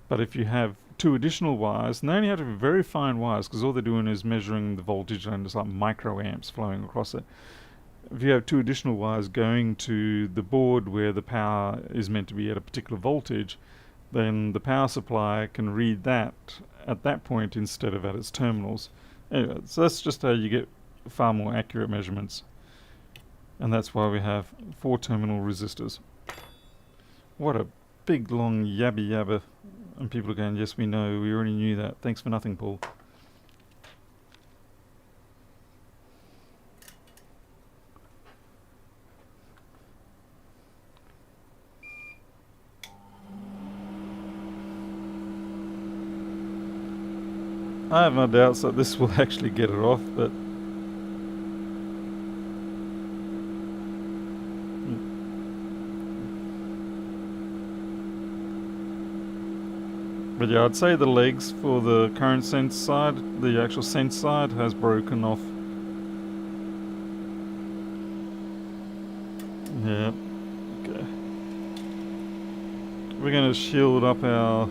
But if you have two additional wires, and they only have to be very fine wires because all they're doing is measuring the voltage and it's like microamps flowing across it. If you have two additional wires going to the board where the power is meant to be at a particular voltage, then the power supply can read that at that point instead of at its terminals. Anyway, so that's just how you get far more accurate measurements. And that's why we have 4-terminal resistors. What a big long yabba yabba. And people are going, yes, we know, we already knew that. Thanks for nothing, Paul. I have no doubts that this will actually get it off, but yeah, I'd say the legs for the current sense side, the actual sense side, has broken off. Yeah. Okay. We're going to shield up our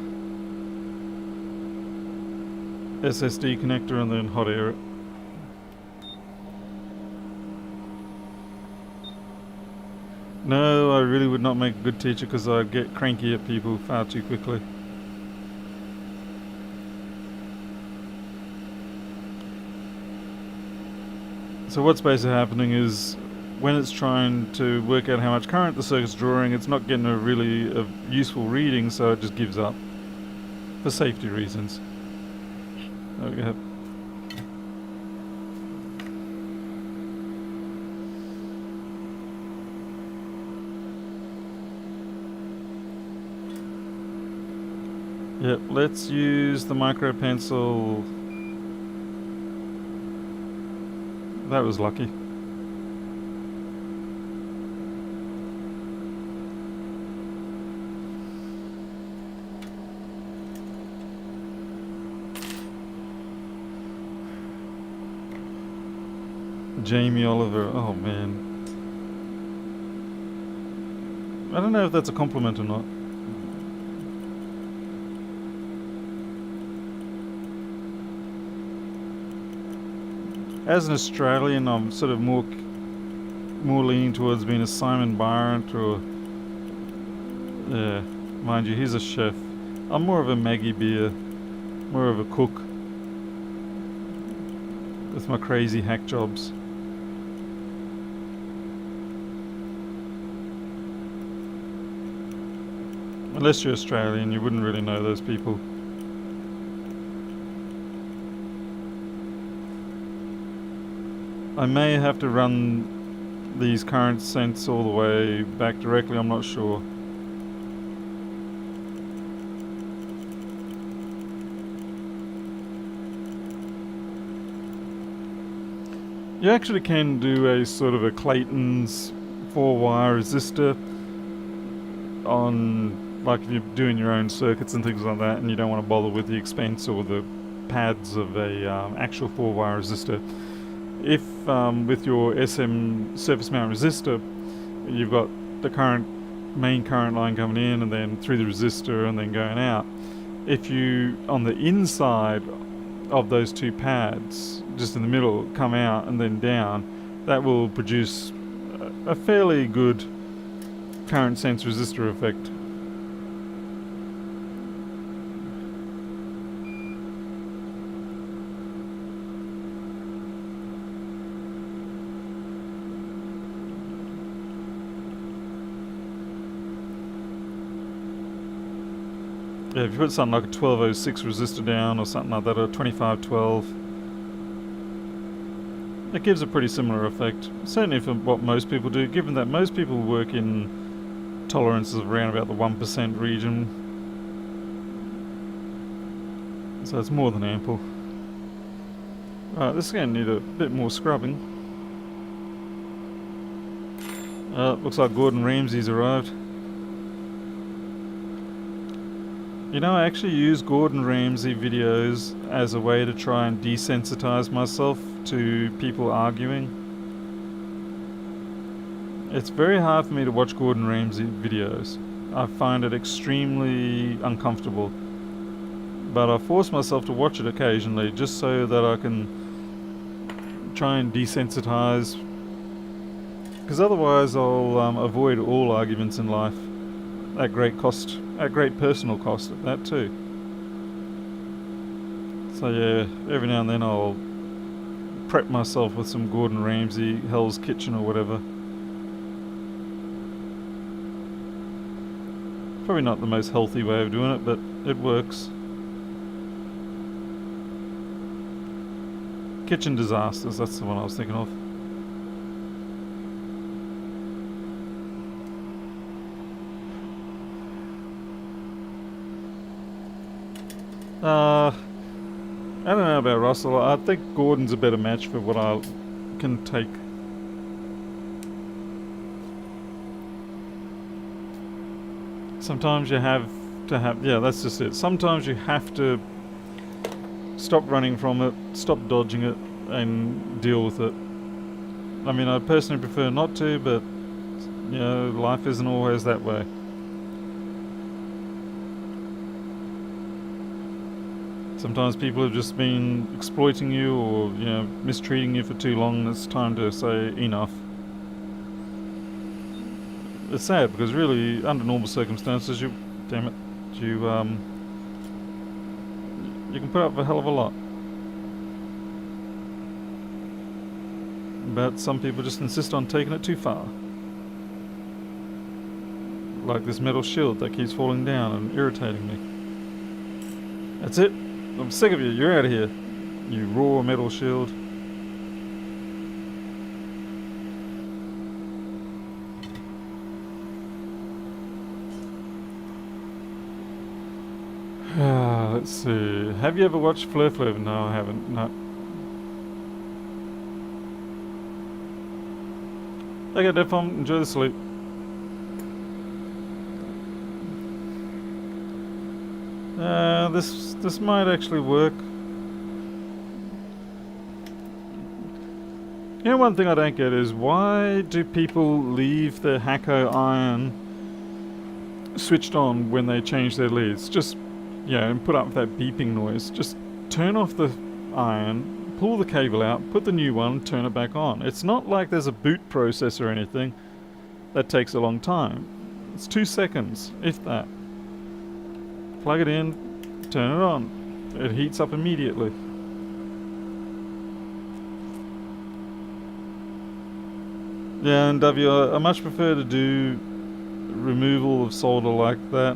SSD connector and then hot air it. No, I really would not make a good teacher because I'd get cranky at people far too quickly. So what's basically happening is when it's trying to work out how much current the circuit's drawing, it's not getting a really useful reading, so it just gives up for safety reasons. There we go. Yep, let's use the micro pencil. That was lucky. Jamie Oliver, oh man. I don't know if that's a compliment or not. As an Australian, I'm sort of more leaning towards being a Simon Bryant or... Yeah, mind you, he's a chef. I'm more of a Maggie Beer, more of a cook with my crazy hack jobs. Unless you're Australian, you wouldn't really know those people. I may have to run these current sense all the way back directly, I'm not sure. You actually can do a sort of a Clayton's 4-wire resistor on like if you're doing your own circuits and things like that, and you don't want to bother with the expense or the pads of a actual 4-wire resistor. If with your SM surface mount resistor, you've got the main current line coming in and then through the resistor and then going out. If you, on the inside of those two pads, just in the middle, come out and then down, that will produce a fairly good current sense resistor effect. Yeah, if you put something like a 1206 resistor down or something like that, or 2512, it gives a pretty similar effect. Certainly for what most people do, given that most people work in tolerances of around about the 1% region. So it's more than ample. Alright, this is going to need a bit more scrubbing. Looks like Gordon Ramsay's arrived. You know, I actually use Gordon Ramsay videos as a way to try and desensitize myself to people arguing. It's very hard for me to watch Gordon Ramsay videos. I find it extremely uncomfortable. But I force myself to watch it occasionally just so that I can try and desensitize. Because otherwise I'll avoid all arguments in life. At great cost, at great personal cost at that too. So yeah, every now and then I'll prep myself with some Gordon Ramsay, Hell's Kitchen or whatever. Probably not the most healthy way of doing it, but it works. Kitchen Disasters, that's the one I was thinking of. I don't know about Russell. I think Gordon's a better match for what I can take. Sometimes you have to have... Yeah, that's just it. Sometimes you have to stop running from it, stop dodging it, and deal with it. I mean, I personally prefer not to, but, you know, life isn't always that way. Sometimes people have just been exploiting you or, you know, mistreating you for too long, and it's time to say enough. It's sad because really, under normal circumstances, you can put up a hell of a lot. But some people just insist on taking it too far. Like this metal shield that keeps falling down and irritating me. That's it. I'm sick of you. You're out of here. You raw metal shield. Let's see. Have you ever watched Fleur Fleur? No, I haven't. No. Okay, Defom. Enjoy the sleep. This might actually work. You know, one thing I don't get is why do people leave their Hakko iron switched on when they change their leads? Just, yeah, and put up that beeping noise. Just turn off the iron, pull the cable out, put the new one, turn it back on. It's not like there's a boot process or anything that takes a long time. It's 2 seconds, if that. Plug it in, turn it on. It heats up immediately. Yeah, and W, I much prefer to do removal of solder like that.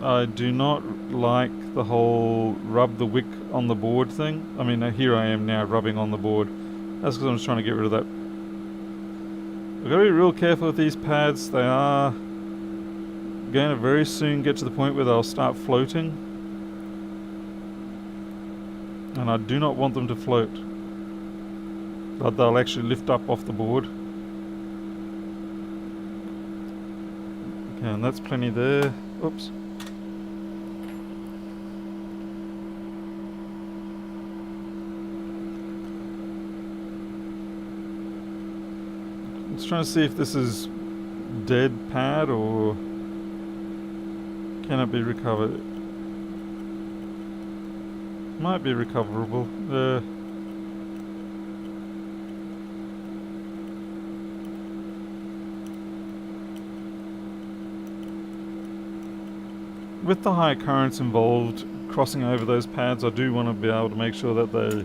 I do not like the whole rub the wick on the board thing. I mean, here I am now rubbing on the board. That's because I'm just trying to get rid of that. I've got to be real careful with these pads. They are going to very soon get to the point where they'll start floating. And I do not want them to float. But they'll actually lift up off the board. Okay, and that's plenty there. Oops. Let's try to see if this is dead pad or can it be recovered. Might be recoverable. With the high currents involved crossing over those pads, I do want to be able to make sure that they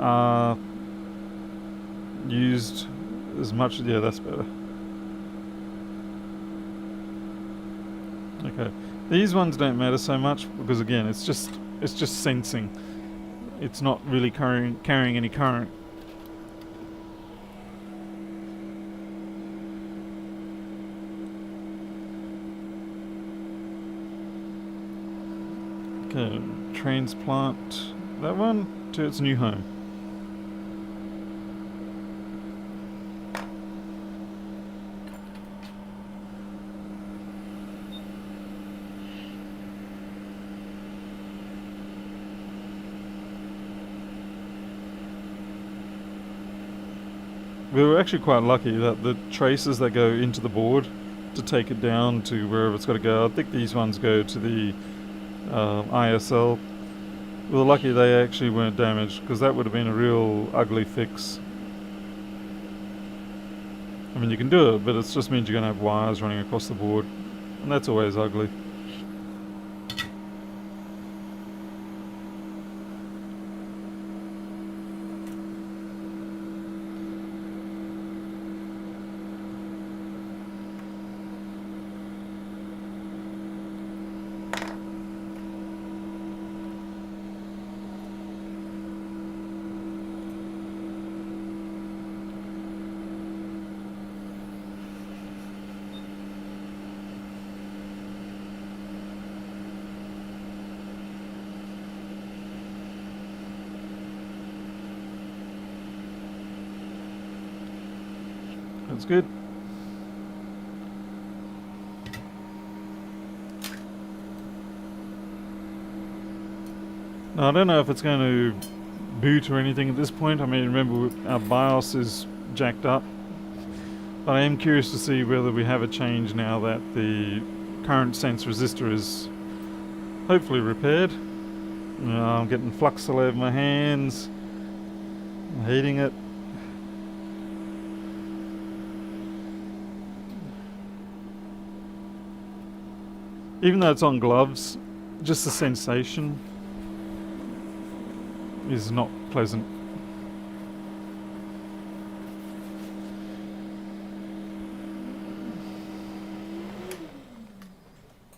are used as much. Yeah, that's better. Okay, these ones don't matter so much because again, it's just sensing. It's not really carrying any current. Okay, transplant that one to its new home. We were actually quite lucky that the traces that go into the board to take it down to wherever it's got to go, I think these ones go to the ISL. We were lucky they actually weren't damaged because that would have been a real ugly fix. I mean, you can do it, but it just means you're going to have wires running across the board, and that's always ugly. That's good. Now, I don't know if it's going to boot or anything at this point. I mean, remember our BIOS is jacked up. But I am curious to see whether we have a change now that the current sense resistor is hopefully repaired. I'm getting flux all over my hands. I'm hating it. Even though it's on gloves, just the sensation is not pleasant.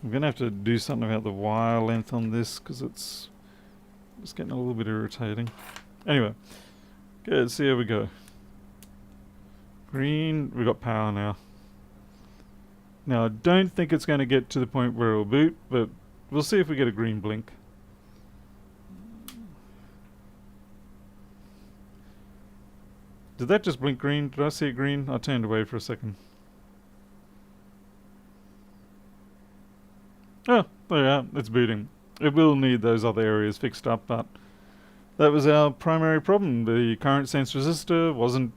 I'm going to have to do something about the wire length on this because it's getting a little bit irritating. Anyway, good, see how we go. Green, we got power now. Now, I don't think it's going to get to the point where it'll boot, but we'll see if we get a green blink. Did that just blink green? Did I see it green? I turned away for a second. Oh, there we are. It's booting. It will need those other areas fixed up, but that was our primary problem. The current sense resistor wasn't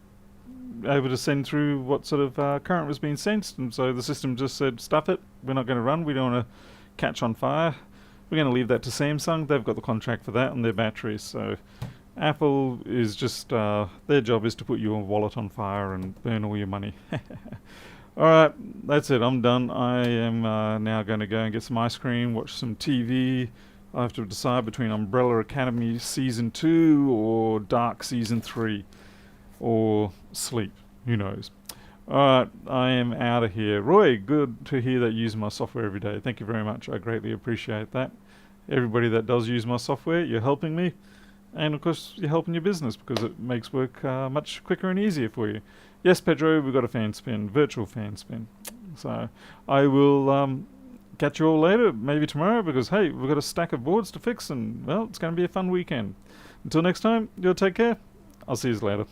able to send through what sort of current was being sensed, and so the system just said, stuff it, we're not going to run, we don't want to catch on fire. We're going to leave that to Samsung. They've got the contract for that and their batteries, so Apple is just, their job is to put your wallet on fire and burn all your money. Alright, that's it, I'm done. I am now going to go and get some ice cream, watch some TV. I have to decide between Umbrella Academy Season 2 or Dark Season 3. Or sleep, who knows. Alright, I am out of here. Roy, good to hear that you use my software every day. Thank you very much, I greatly appreciate that. Everybody that does use my software, you're helping me. And of course, you're helping your business because it makes work much quicker and easier for you. Yes, Pedro, we've got a fan spin, virtual fan spin. So, I will catch you all later, maybe tomorrow, because hey, we've got a stack of boards to fix and, well, it's going to be a fun weekend. Until next time, you'll take care. I'll see you later.